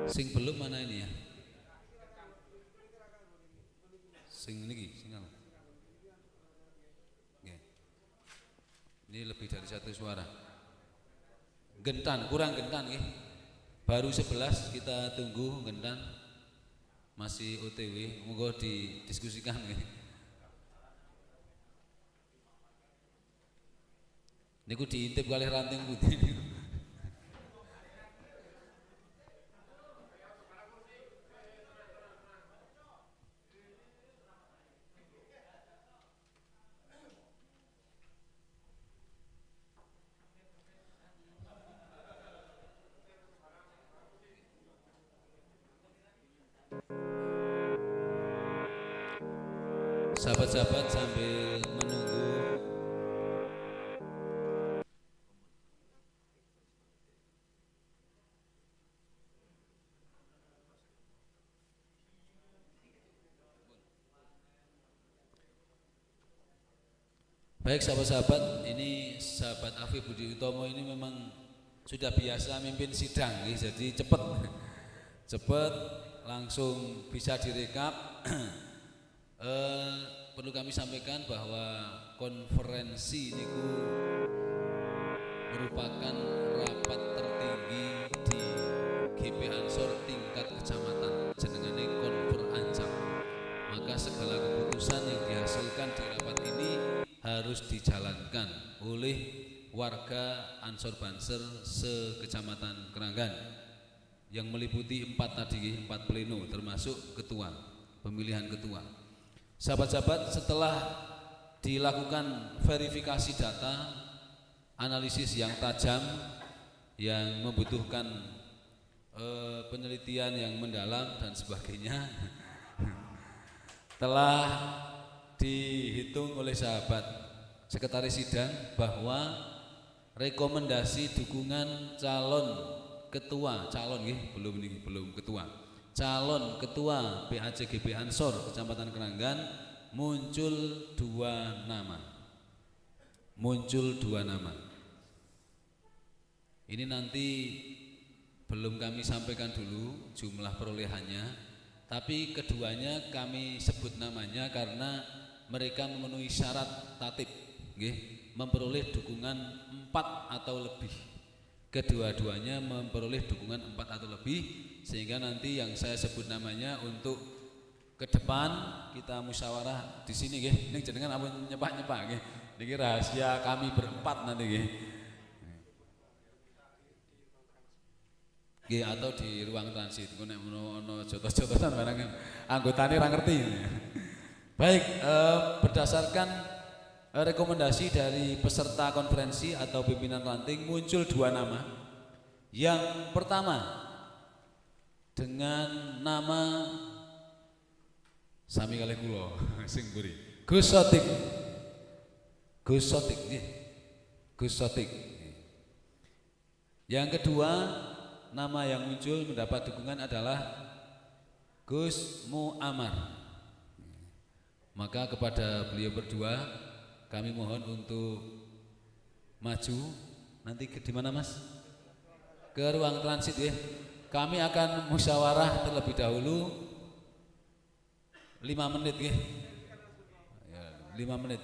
Sing belum mana ini ya? Sing niki sing anu. Nggih. Ini lebih dari satu suara. Gentan, kurang gentan nggih. Baru 11 kita tunggu gentan. Masih OTW, monggo didiskusikan nggih. Niku diintip kalih ranting putih niku. Sahabat-sahabat sambil menunggu baik sahabat-sahabat, ini sahabat Afif Budi Utomo ini memang sudah biasa mimpin sidang jadi cepet langsung bisa direkap. Perlu kami sampaikan bahwa konferensi niku merupakan rapat tertinggi di GP Ansor tingkat kecamatan jenengane Konfer Ancam. Maka segala keputusan yang dihasilkan di rapat ini harus dijalankan oleh warga Ansor Banser se-Kecamatan Keranggan yang meliputi 4 pleno termasuk ketua, pemilihan ketua. Sahabat-sahabat, setelah dilakukan verifikasi data, analisis yang tajam yang membutuhkan penelitian yang mendalam dan sebagainya, telah dihitung oleh sahabat sekretaris sidang bahwa rekomendasi dukungan calon ketua, belum ketua. Calon ketua PAC GP Ansor Kecamatan Keranggan muncul 2 nama. Ini nanti belum kami sampaikan dulu jumlah perolehannya, tapi keduanya kami sebut namanya karena mereka memenuhi syarat tatib, memperoleh dukungan 4 atau lebih. Kedua-duanya memperoleh dukungan 4 atau lebih, sehingga nanti yang saya sebut namanya untuk ke depan kita musyawarah di sini nggih. Ning jenengan ampun nyepak-nyepak nggih. Niki rahasia kami berempat nanti nggih. Nggih atau di ruang transit. Engko nek ono jotos-jotosan barang anggotane ora ngerti. Baik, berdasarkan rekomendasi dari peserta konferensi atau pimpinan ranting muncul 2 nama. Yang pertama dengan nama sami kalih kula sing mburi Gus Sotik nggih. Gus Sotik. Yang kedua nama yang muncul mendapat dukungan adalah Gus Muammar. Maka kepada beliau berdua kami mohon untuk maju nanti di mana Mas? Ke ruang transit ya. Kami akan musyawarah terlebih dahulu 5 menit ya. 5 menit.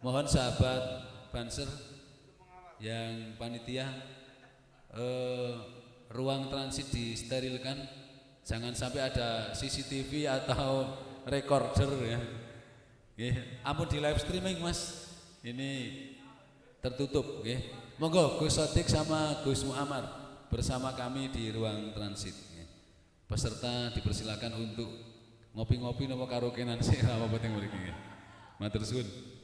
Mohon sahabat Banser yang panitia ruang transit disterilkan Jangan sampai ada CCTV atau recorder ya. Ampun di live streaming Mas. Ini tertutup nggih. Monggo Gus Sodik sama Gus Muammar bersama kami di ruang transit. Peserta dipersilakan untuk ngopi-ngopi napa karaokean sih apa penting mriki nggih. Matur suwun.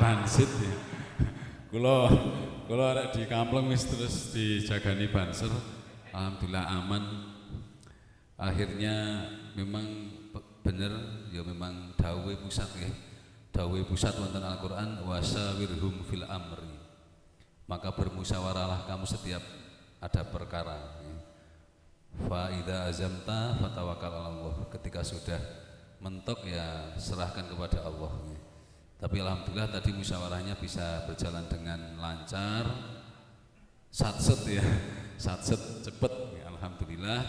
transit ya. Kula arek di Kampleng wis terus dijagani banser. Alhamdulillah aman. Akhirnya memang bener ya, memang dawuhe pusat nggih. Dawuhe pusat wonten Al-Qur'an wasawirhum fil amri. Maka bermusyawarahlah kamu setiap ada perkara. Fa idza azamta fatawakkal 'ala Allah. Ketika sudah mentok ya serahkan kepada Allah. Tapi alhamdulillah tadi musyawarahnya bisa berjalan dengan lancar, satset ya, satset cepet. Alhamdulillah.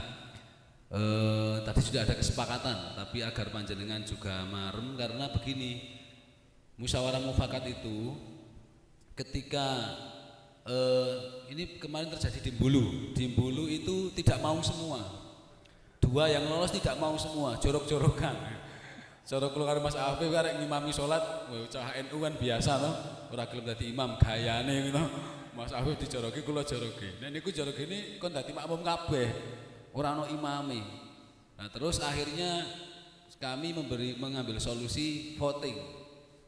Tadi sudah ada kesepakatan, tapi agar panjenengan juga marem karena begini, musyawarah mufakat itu ketika ini kemarin terjadi di Bulu itu tidak mau semua, 2 yang lolos tidak mau semua, jorok-jorokan. Cara kula karo Mas Afif arek ngimami salat, cah NU kan biasa to, ora gelem dadi imam gayane ngono. Mas Afif dijoroki kula joroki. Nek niku joroki ini kon dadi makmum kabeh, ora ono imame. Nah, terus akhirnya kami mengambil solusi voting.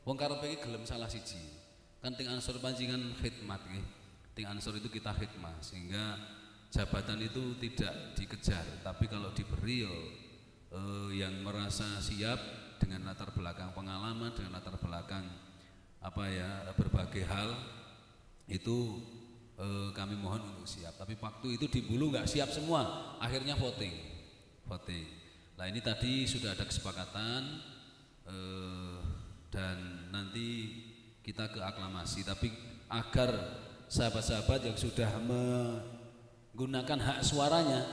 Wong karepe iki gelem salah siji. Kan ting ansor panjenengan khidmat nggih. Ting ansor itu kita khidmah sehingga jabatan itu tidak dikejar, tapi kalau diberi yang merasa siap dengan latar belakang pengalaman, dengan latar belakang berbagai hal itu kami mohon untuk siap. Tapi waktu itu di Bulu nggak siap semua, akhirnya voting. Nah ini tadi sudah ada kesepakatan dan nanti kita ke aklamasi. Tapi agar sahabat-sahabat yang sudah menggunakan hak suaranya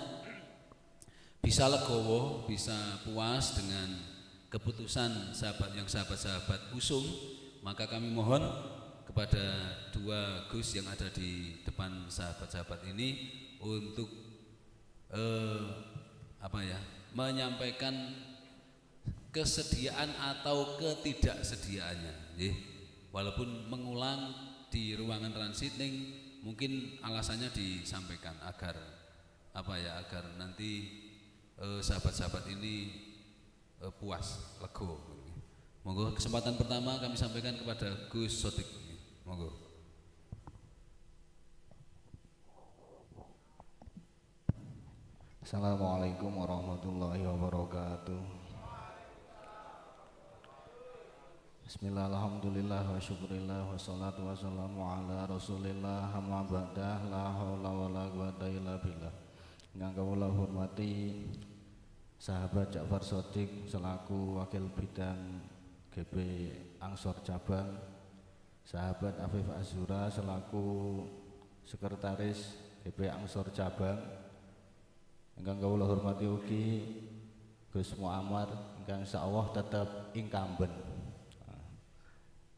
bisa legowo, bisa puas dengan keputusan sahabat-sahabat usung, maka kami mohon kepada 2 Gus yang ada di depan sahabat-sahabat ini untuk menyampaikan kesediaan atau ketidaksediaannya. Walaupun mengulang di ruangan transit mungkin alasannya disampaikan agar agar nanti sahabat-sahabat ini puas, lego. Monggo kesempatan pertama kami sampaikan kepada Gus Sotik. Monggo. Assalamualaikum warahmatullahi wabarakatuh. Bismillah, alhamdulillah wa syukurillah wa salatu wa salamu ala rasulillah amma ba'dah la hawla wa la quwata illa billah. Yang kawula hormati sahabat Ja'far Sodik selaku Wakil Bidang GB Ansor Cabang, sahabat Afif Azura selaku Sekretaris GB Ansor Cabang, ingkang kawula hormati ugi Gus Muammar ingkang insyaallah tetap incumbent.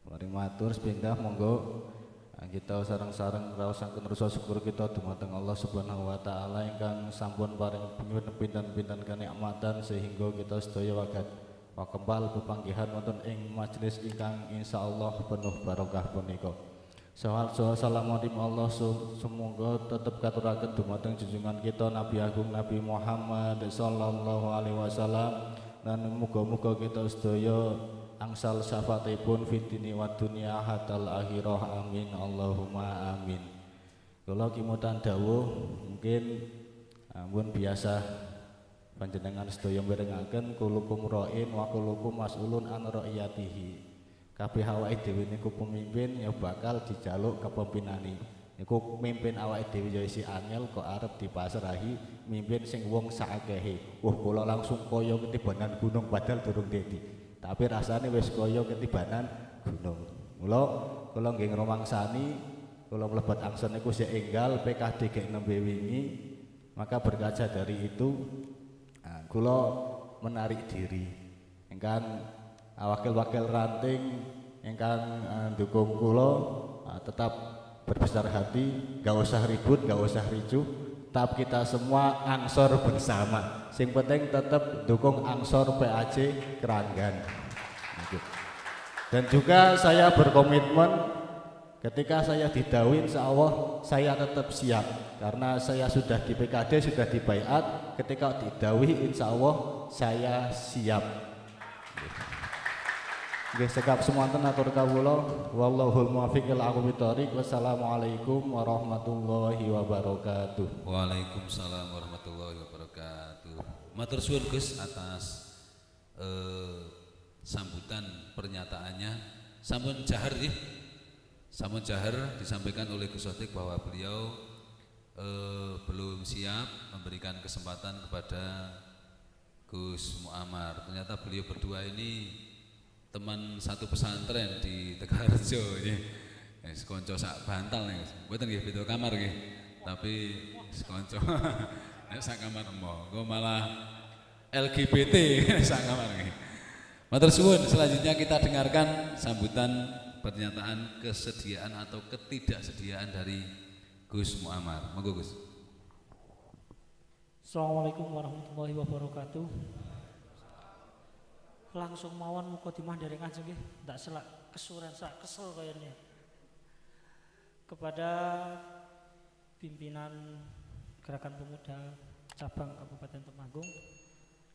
Mari matur sepindah monggo kita sareng-sareng raosaken rasa syukur kita dumateng Allah Subhanahu wa taala ingkang sampun paring pinten-pinten kenikmatan sehingga kita sedaya wakempal pepanggihan wonten ing majelis ingkang insyaallah penuh barokah punika. Salam Allah semoga tetap katuraken dumateng junjungan kita Nabi Agung Nabi Muhammad sallallahu alaihi wasallam, dan muga-muga kita sedaya angsal syafaatipun fid dini wad dunya hatal akhirah, amin Allahumma amin. Kula kimutan dawuh mungkin ampun biasa panjenengan sedaya mirengaken kulukum ra'in wa kulukum mas'ulun an ra'iyatihi. Kabeh awake dhewe niku pemimpin ya bakal dijaluk kepemimpinane. Niku mimpin awake dhewe ya isi angel kok arep dipasrahi mimpin sing wong sakehe. Kula langsung kaya ketibanan gunung padahal durung dadi. Tapi rasanya wis kaya ketibanan gunung. Mula kula nggih ngrumangsani kula mlebet angsen niku sik enggal PKD gek nembe wingi, maka berkaca dari itu kula menarik diri. Ingkang wakil-wakil ranting ingkang ndukung kula tetap berbesar hati, gak usah ribut, gak usah ricuh, tetap kita semua Ansor bersama. Sing penting tetap dukung Ansor PAJ Keranggan. Dan juga saya berkomitmen ketika saya didawin insyaallah saya tetap siap, karena saya sudah di PKD, sudah di baiat. Ketika didawi insyaallah saya siap. Nggih sekap semanten atur kawula wallahul muwaffiq ila aqwamit thoriq. Wassalamualaikum warahmatullahi wabarakatuh. Waalaikumsalam warahmatullahi wabarakatuh. Matur suwun Gus atas sambutan pernyataannya. Sampun jahar nih. Sampun jahar disampaikan oleh Gus Sodik bahwa beliau belum siap memberikan kesempatan kepada Gus Muammar. Ternyata beliau berdua ini teman satu pesantren di Tegalrejo nggih. Sekonco sak bantal nih. Mboten nggih beda kamar nggih. Tapi sekonco nek sak kamar emmo. Kok malah LGBT sak kamar nggih. Matur suwun, selanjutnya kita dengarkan sambutan pernyataan kesediaan atau ketidaksediaan dari Gus Muammar. Monggo Gus. Assalamualaikum warahmatullahi wabarakatuh. Langsung mawon mukadimah dari kanjeng nggih, ndak selak kesuren sak kesel kayaknya. Kepada pimpinan Gerakan Pemuda Cabang Kabupaten Temanggung,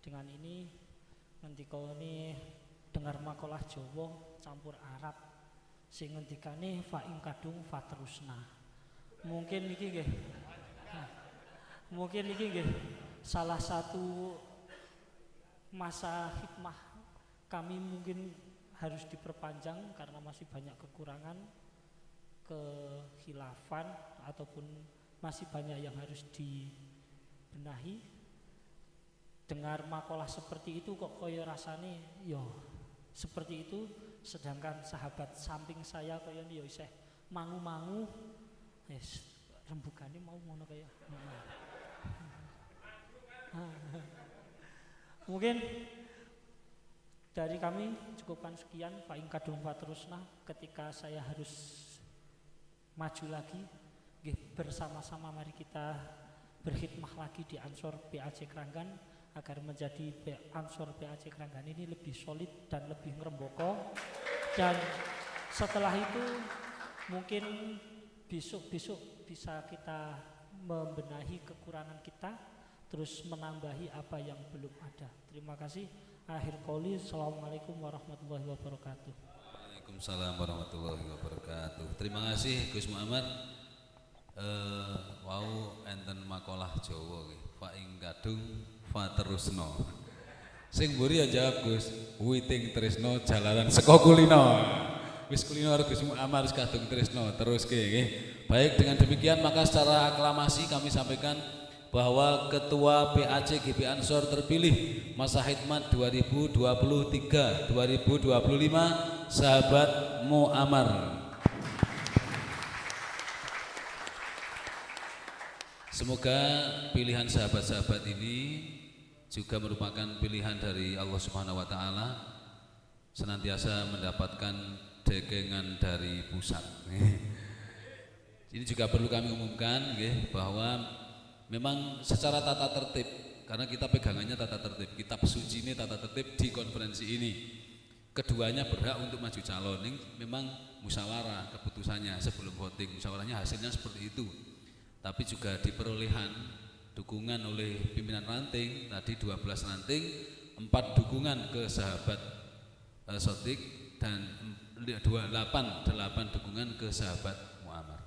dengan ini ngendika ini dengar makalah Jawa campur Arab sing ngendikane fa ing kadung faterusna. Mungkin iki nggih. Mungkin iki nggih salah satu masa hikmah kami mungkin harus diperpanjang karena masih banyak kekurangan, kekhilafan ataupun masih banyak yang harus dibenahi. Dengar makalah seperti itu kok koyo rasane yo seperti itu, sedangkan sahabat samping saya koyo yo isih mangu-mangu wis rembugane mau ngono kaya. Mungkin dari kami cukupkan sekian. Pak ing kadung faterusna, ketika saya harus maju lagi bersama-sama mari kita berkhidmah lagi di Ansor PAC Kranggan agar menjadi Ansor PAC Kranggan ini lebih solid dan lebih ngeremboko. Dan setelah itu mungkin besok-besok bisa kita membenahi kekurangan kita, terus menambahi apa yang belum ada. Terima kasih. Akhir qouli, assalamualaikum warahmatullahi wabarakatuh. Waalaikumsalam warahmatullahi wabarakatuh. Terima kasih Gus Muammar. Wau enten makalah Jawa nggih. Fa ing kadung faterusno. Sing mburi ya jawab Gus, witing tresno jalaran saka kulino. Wis kulino karo Gus Muammar wis kadung tresno terus nggih. Baik, dengan demikian maka secara aklamasi kami sampaikan bahwa Ketua PAC GB Ansor terpilih masa khidmat 2023-2025 sahabat Muammar. Semoga pilihan sahabat-sahabat ini juga merupakan pilihan dari Allah Subhanahu wa taala, senantiasa mendapatkan degengan dari pusat. Ini juga perlu kami umumkan bahwa memang secara tata tertib, karena kita pegangannya tata tertib, kitab suci ini tata tertib di konferensi ini. Keduanya berhak untuk maju calon. Ini memang musyawarah keputusannya sebelum voting, musyawarahnya hasilnya seperti itu. Tapi juga di perolehan dukungan oleh pimpinan ranting, tadi 12 ranting, 4 dukungan ke sahabat Sodik dan 8 dukungan ke sahabat Muammar.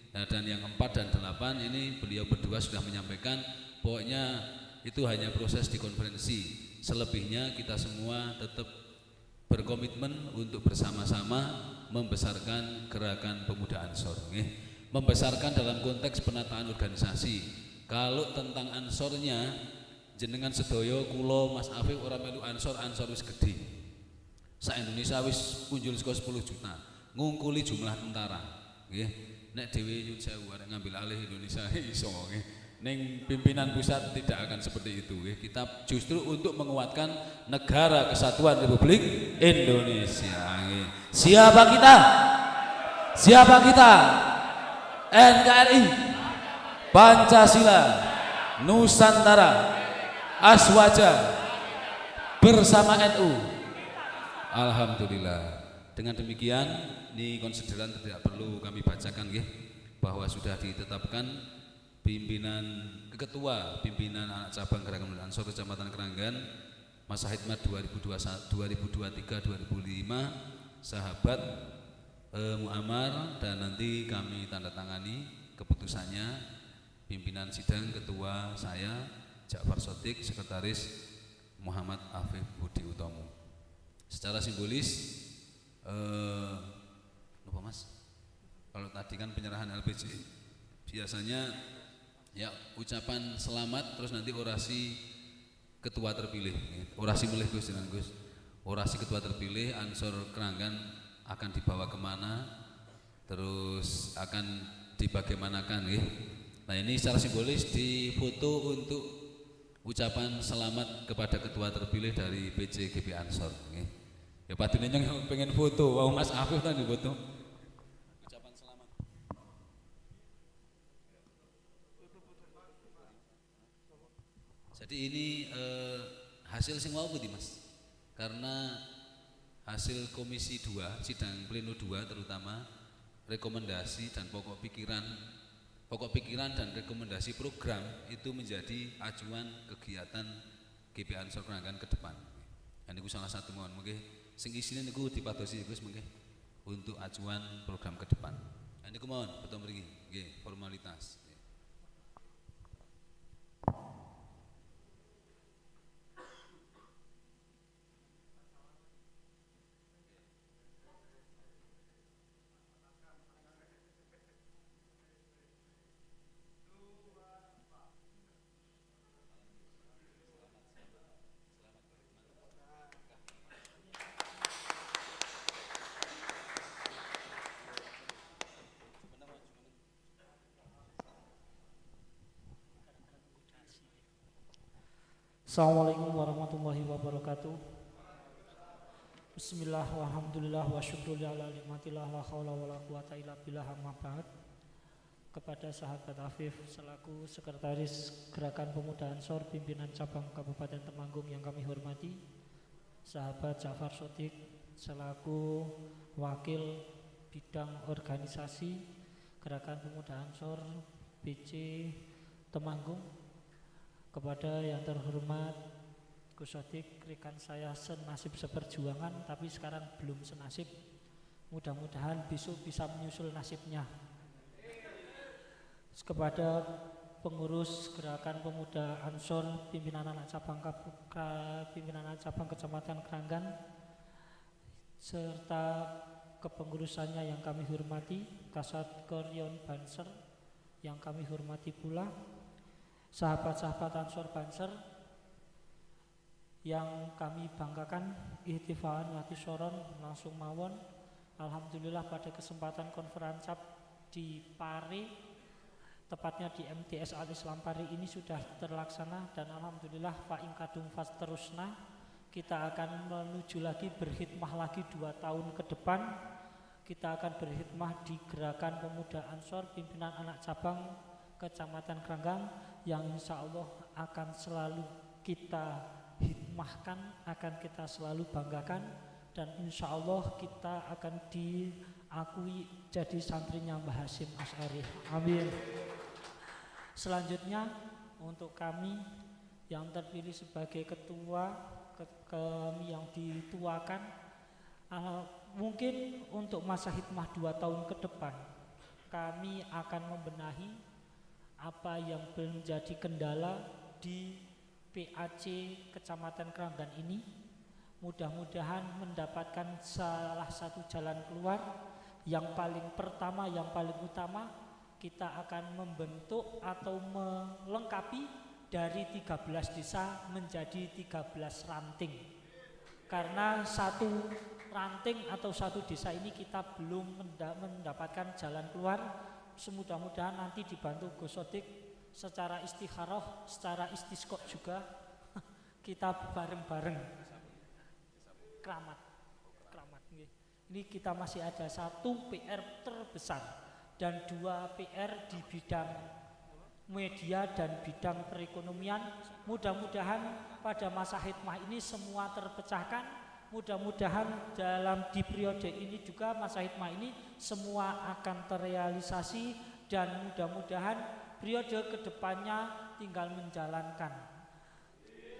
Nah, dan yang 4 dan 8 ini beliau berdua sudah menyampaikan pokoknya itu hanya proses di konferensi. Selebihnya kita semua tetap berkomitmen untuk bersama-sama membesarkan gerakan pemuda Ansor. Membesarkan dalam konteks penataan organisasi. Kalau tentang Ansornya jenengan sedoyo kulo Mas Afif ora melu Ansor wis gede. Sa Indonesia wis punjul saka 10 juta. Ngungkuli jumlah tentara. Nggih. Nek dhewe nyun sewu arek ngambil alih Indonesia iso nggih. Ning pimpinan pusat tidak akan seperti itu nggih. Kita justru untuk menguatkan negara kesatuan Republik Indonesia nggih. Siapa kita? Siapa kita? NKRI, Pancasila, Nusantara, Aswaja, bersama NU. Alhamdulillah. Dengan demikian, ini konsideran tidak perlu kami bacakan bahwa sudah ditetapkan ketua pimpinan anak cabang Gerakan Pemuda Ansor Kecamatan Kranggan masa hikmat 2023-2005 sahabat Muammar, dan nanti kami tanda tangani keputusannya. Pimpinan sidang ketua saya Ja'far Shothiq, sekretaris Muhammad Afif Budi Utomo. Secara simbolis lupa Mas, kalau tadi kan penyerahan LPG biasanya ya ucapan selamat, terus nanti orasi ketua terpilih, orasi milih Gus dengan Gus, orasi ketua terpilih Ansor Keranggan akan dibawa kemana, terus akan dibagaimanakan ya. Nah ini secara simbolis difoto untuk ucapan selamat kepada ketua terpilih dari PJ GB Ansor ya. Ya Pak Dunenjong yang pengen foto, wow Mas Afif tadi foto ucapan selamat. Jadi ini hasil sing wau pundi Mas? Karena hasil komisi 2, sidang pleno 2 terutama rekomendasi dan pokok pikiran dan rekomendasi program itu menjadi acuan kegiatan GB Ansor Keranggan ke depan. Dan itu salah satu mohon mungkin sing isine niku dipadosi Gus mungkin untuk acuan program ke depan. Nah niku mohon betul mriki nggih formalitas. Assalamualaikum warahmatullahi wabarakatuh. Bismillah walhamdulillah wa syukrulillah ala nikmatillah la haula wala quwata illa billah amma ba'd. Kepada sahabat Afif selaku sekretaris Gerakan Pemuda Ansor pimpinan cabang Kabupaten Temanggung yang kami hormati, sahabat Ja'far Shothiq selaku wakil bidang organisasi Gerakan Pemuda Ansor BC Temanggung, kepada yang terhormat Gus Shothiq, rekan saya senasib seperjuangan tapi sekarang belum senasib, mudah-mudahan besok bisa menyusul nasibnya. Kepada pengurus Gerakan Pemuda Ansor pimpinan anak cabang Kecamatan Keranggan serta kepengurusannya yang kami hormati, Kasat Koryon Banser yang kami hormati pula, sahabat-sahabat Ansor Banser yang kami banggakan, ihtifaan wati soron langsung mawon. Alhamdulillah pada kesempatan konferansap di Pare, tepatnya di MTS Al Islam Pare ini sudah terlaksana, dan alhamdulillah Pak Ingkadung Fas terusna kita akan menuju lagi berkhidmah lagi 2 tahun ke depan. Kita akan berkhidmah di Gerakan Pemuda Ansor pimpinan anak cabang Kecamatan Keranggan yang insya Allah akan selalu kita hikmahkan, akan kita selalu banggakan, dan insya Allah kita akan diakui jadi santrinya Mbah Hasyim Asy'ari. Amin. Selanjutnya untuk kami yang terpilih sebagai ketua, kami yang dituakan, mungkin untuk masa hikmah 2 tahun ke depan kami akan membenahi apa yang menjadi kendala di PAC Kecamatan Keranggan ini. Mudah-mudahan mendapatkan salah satu jalan keluar. Yang paling pertama, yang paling utama, kita akan membentuk atau melengkapi dari 13 desa menjadi 13 ranting. Karena satu ranting atau satu desa ini kita belum mendapatkan jalan keluar. Semudah-mudahan nanti dibantu Gus Shothiq secara istikharah, secara istisqa juga kita bareng-bareng keramat. Ini kita masih ada 1 PR terbesar dan 2 PR di bidang media dan bidang perekonomian. Mudah-mudahan pada masa hikmah ini semua terpecahkan. Mudah-mudahan dalam di periode ini juga masa hikmah ini semua akan terrealisasi, dan mudah-mudahan periode kedepannya tinggal menjalankan.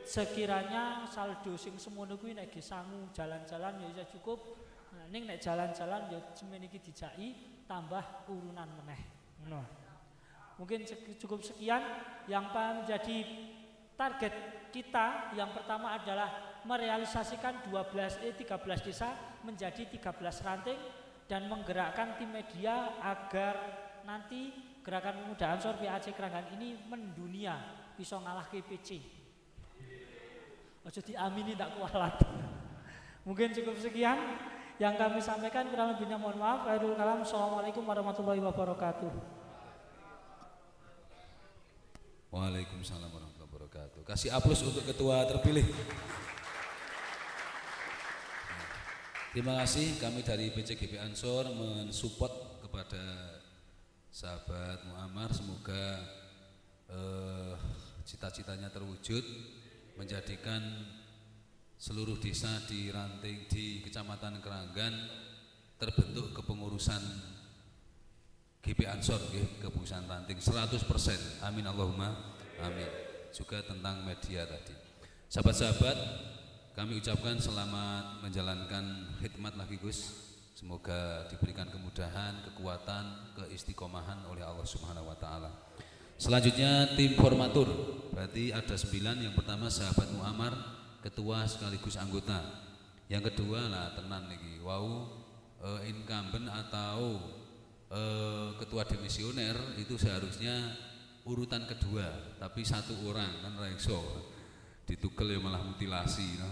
sekiranya saldo sing semono kuwi nek ge sangu jalan-jalan ya bisa cukup. Nah, ning nek jalan-jalan ya semen iki dijaki tambah urunan meneh. Ngono. Mungkin cukup sekian yang menjadi target kita. Yang pertama adalah merealisasikan 13 desa menjadi 13 ranting dan menggerakkan tim media agar nanti Gerakan Pemuda Ansor PAC Keranggan ini mendunia, bisa ngalah ke PC. Ojo diamini tak kualat. Mungkin cukup sekian yang kami sampaikan, kurang lebihnya mohon maaf. Khairul kalam. Assalamualaikum warahmatullahi wabarakatuh. Waalaikumsalam warahmatullahi wabarakatuh. Kasih aplaus untuk ketua terpilih. Terima kasih, kami dari PCGP Ansor mensupport kepada sahabat Muammar, semoga cita-citanya terwujud, menjadikan seluruh desa di ranting di Kecamatan Keranggan terbentuk kepengurusan GP Ansor, kepengurusan ranting 100%. Amin Allahumma amin. Juga tentang media tadi. Sahabat-sahabat, kami ucapkan selamat menjalankan khidmat lagi Gus. Semoga diberikan kemudahan, kekuatan, keistiqomahan oleh Allah Subhanahu wa taala. Selanjutnya tim formatur. Berarti ada 9. Yang pertama sahabat Muammar, ketua sekaligus anggota. Yang kedua lah tenan niki wau incumbent atau ketua demisioner itu seharusnya urutan kedua, tapi satu orang kan ra iso. Ditukel ya malah mutilasi no.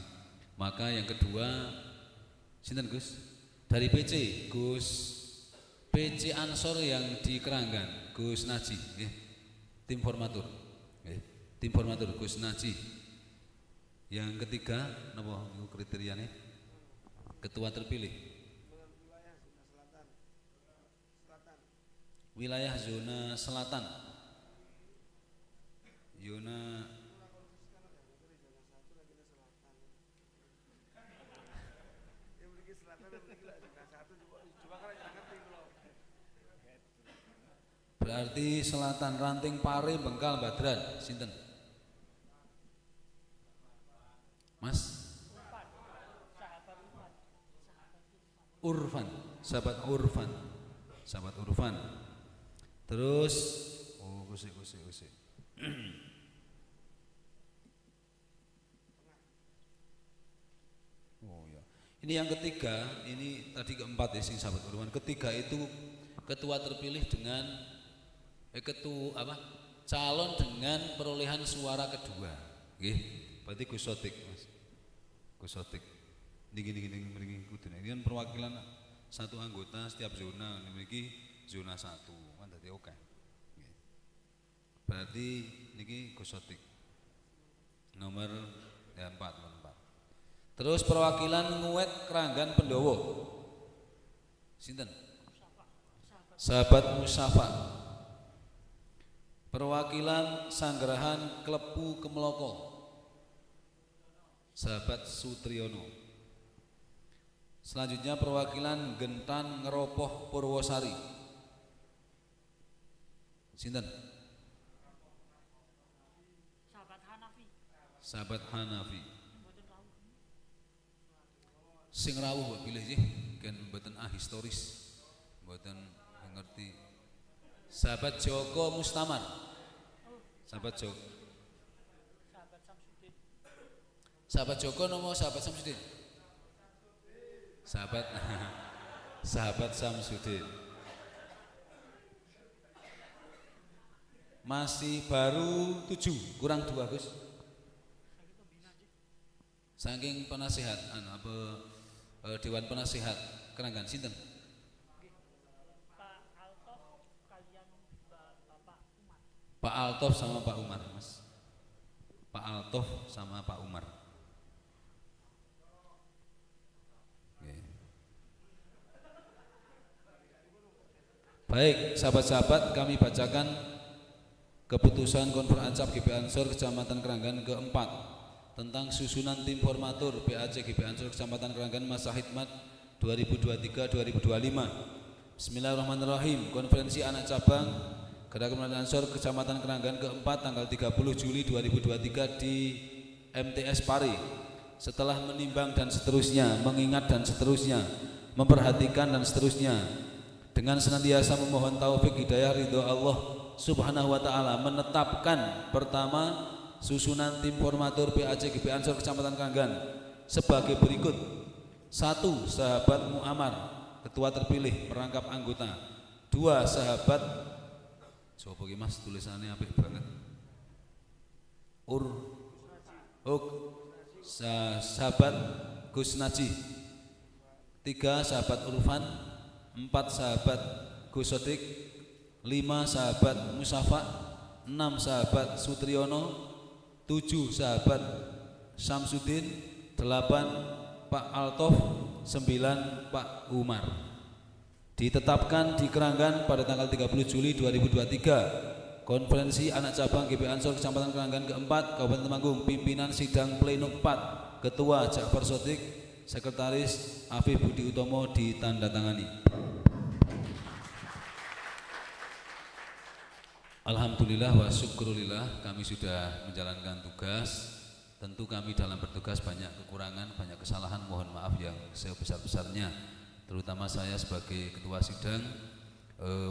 Maka yang kedua sinten Gus? Dari PC, Gus PC Ansor yang di Keranggan, Gus Naji, tim formatur, tim formatur Gus Naji. Yang ketiga, napa kriterianya? Ketua terpilih. Wilayah zona selatan. Zona berarti selatan ranting Pare Bengkal Badran sinten? Mas Urfan, sahabat Urfan. Sahabat Urfan. Terus kusik. Oh ya. Ini yang ketiga, ini tadi keempat ya sing sahabat Urfan. Ketiga itu ketua terpilih dengan calon dengan perolehan suara kedua. Nggih, berarti Gus Sotik, Mas. Gus Sotik. Niki kudu. Ini kan perwakilan satu anggota setiap zona. Niki zona 1. Kan dadi oke. Nggih. Berarti niki Gus Sotik. Nomor 4. Terus perwakilan Nguwet Keranggan Pendowo. Sinten? Sahabat Musyafa. Perwakilan Sanggerahan Klepu Kemeloko, sahabat Sutriyono. Selanjutnya perwakilan Gentan Ngeropoh Purwosari. Sinten? Sahabat Hanafi. Sahabat Hanafi. Sing rawuh pilih sih, kan mboten historis, mboten ngerti. Sahabat Joko Mustamar. Sahabat Joko. Sahabat Joko nomo sahabat Samsudin. Sahabat Samsudin. Masih baru 7, kurang 2 Gus. Saking penasehat Dewan Penasehat Keranggan sinten? Pak Altof sama Pak Umar, Mas. Pak Altof sama Pak Umar. Okay. Baik, sahabat-sahabat, kami bacakan keputusan Konferensi GP Ansor Kecamatan Keranggan keempat tentang susunan tim formatur PAC GP Ansor Kecamatan Keranggan masa khidmat 2023-2025. Bismillahirrahmanirrahim. Konferensi anak cabang Gerakan Pemuda Ansor Kecamatan Keranggan keempat tanggal 30 Juli 2023 di MTS Pare setelah menimbang dan seterusnya, mengingat dan seterusnya, memperhatikan dan seterusnya, dengan senantiasa memohon taufik hidayah ridho Allah Subhanahu wa taala, menetapkan pertama susunan tim formatur PAC GB Ansor Kecamatan Kranggan sebagai berikut. 1. Sahabat Muammar, ketua terpilih merangkap anggota. 2. Sahabat coba iki Mas tulisannya apik banget. Sahabat Gus Najih. 3. Sahabat Urfan. 4. Sahabat Gus Sodik. 5. Sahabat Musafa. 6. Sahabat Sutriyono. 7. Sahabat Samsudin. 8. Pak Altof. 9. Pak Umar. Ditetapkan di Kranggan pada tanggal 30 Juli 2023. Konferensi anak cabang GB Ansor Kecamatan Kranggan keempat Kabupaten Temanggung. Pimpinan sidang pleno 4, Ketua Ja'far Sodik, Sekretaris Afif Budi Utomo ditandatangani. Alhamdulillah wa syukurillah, kami sudah menjalankan tugas. Tentu kami dalam bertugas banyak kekurangan, banyak kesalahan, mohon maaf yang sebesar-besarnya. Terutama saya sebagai ketua sidang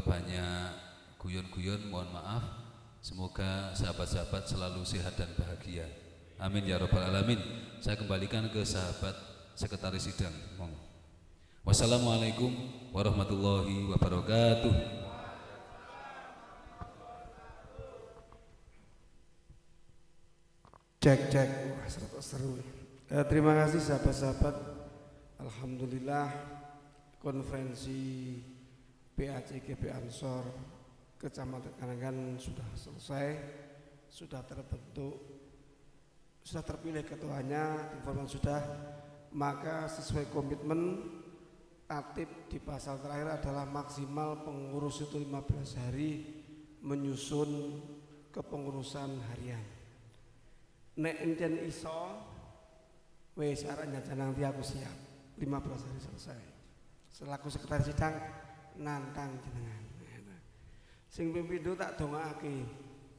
banyak guyon-guyon, mohon maaf. Semoga sahabat-sahabat selalu sehat dan bahagia. Amin ya rabbal alamin. Saya kembalikan ke sahabat sekretaris sidang. Wassalamualaikum warahmatullahi wabarakatuh. Cek. Wah, seru. Terima kasih sahabat-sahabat. Alhamdulillah konferensi PAC GB Ansor Kecamatan Kranggan sudah selesai, sudah terbentuk, sudah terpilih ketuanya, informasi sudah. Maka sesuai komitmen tatib di pasal terakhir adalah maksimal pengurus itu 15 hari menyusun kepengurusan harian. Nek enten iso wis arek nanti aku siap 15 hari selesai. Selaku sekretaris sidang nantang jenengan. Sing pimpindo tak dongakake.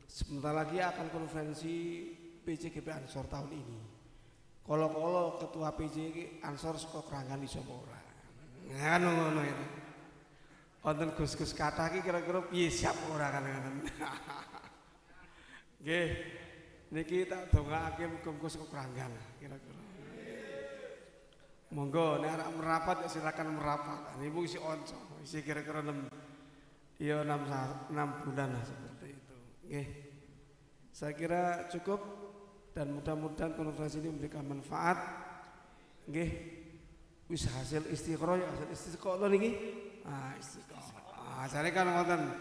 Sebentar lagi akan konferensi PCGB Ansor tahun ini. Kolo-kolo ketua PCG Ansor saka Kranggan iso ora. Ngono itu. Wonten Gus-gus kathah iki kira-kira piye siap ora kan ngoten. Nggih. Niki tak dongakake muga-muga saka Kranggan kira-kira. Monggo nek arek merapat ya silakan merapat. Niku isi onco, isi kira-kira 6 bulan lah seperti itu. Nggih. Saya kira cukup dan mudah-mudahan konferensi ini memberikan manfaat. Nggih. Wis hasil istiqroh ya, hasil istiqolah niki. Istiqolah. Jare kan ngoten.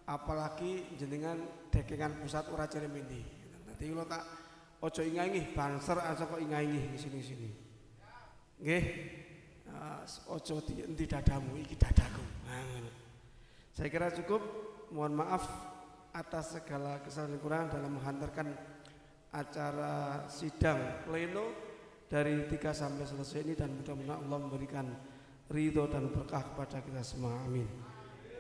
Apalagi jenengan dekengan pusat ora ceremende. Dadi kula tak ojo ingah-ingih banser aja kok ingah-ingih sini-sini. Nggih. Ojo di dadamu iki dadaku. Saya kira cukup. Mohon maaf atas segala kesalahan kurang dalam menghantarkan acara sidang pleno dari 3 sampai selesai ini, dan mudah-mudahan Allah memberikan ridho dan berkah kepada kita semua. Amin.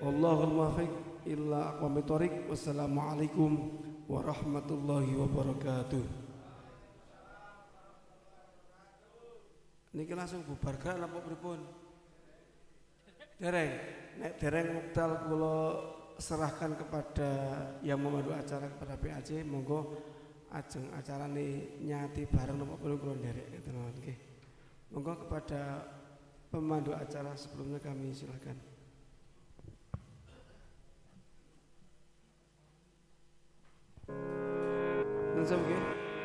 Wallahul muwaffiq illa aqwamit thoriq. Wassalamualaikum warahmatullahi wabarakatuh. Niki langsung bubar gak napa pripun? Dereng, nek dereng wekdal kula serahkan kepada yang memandu acara, kepada PAC. Monggo ajeng acarane nyati bareng napa perlu kula nderek ngeten nggih. Monggo kepada pemandu acara sebelumnya kami silakan. Langsung nggih.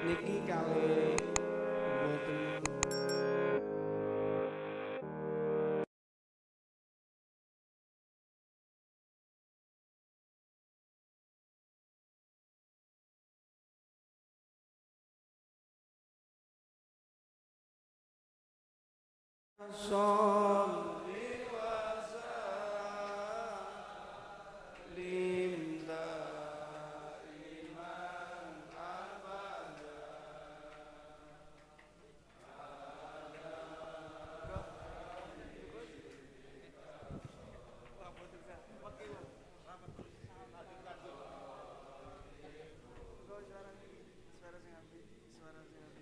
Niki kali mboten Sholli wa sallim daiman abada suara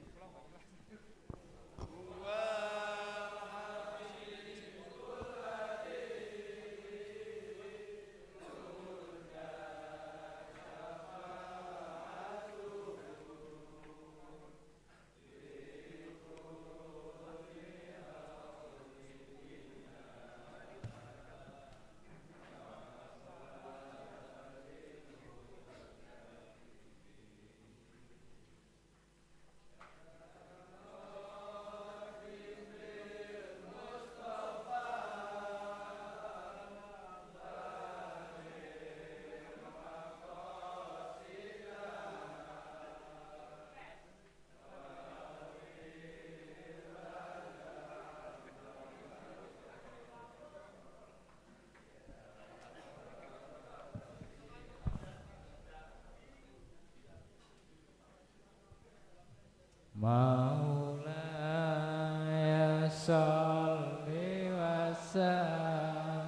salli wa sallim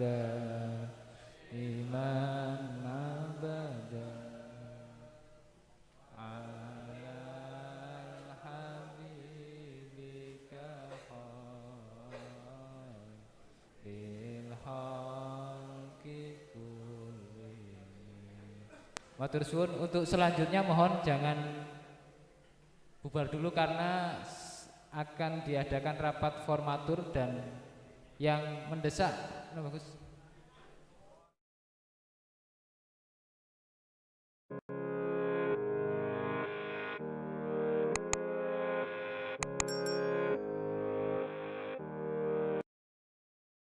daiman abada ala habibika khairil khalqi kullihim. Matur suwun, untuk selanjutnya mohon jangan bubar dulu karena akan diadakan rapat formatur dan yang mendesak. Bagus.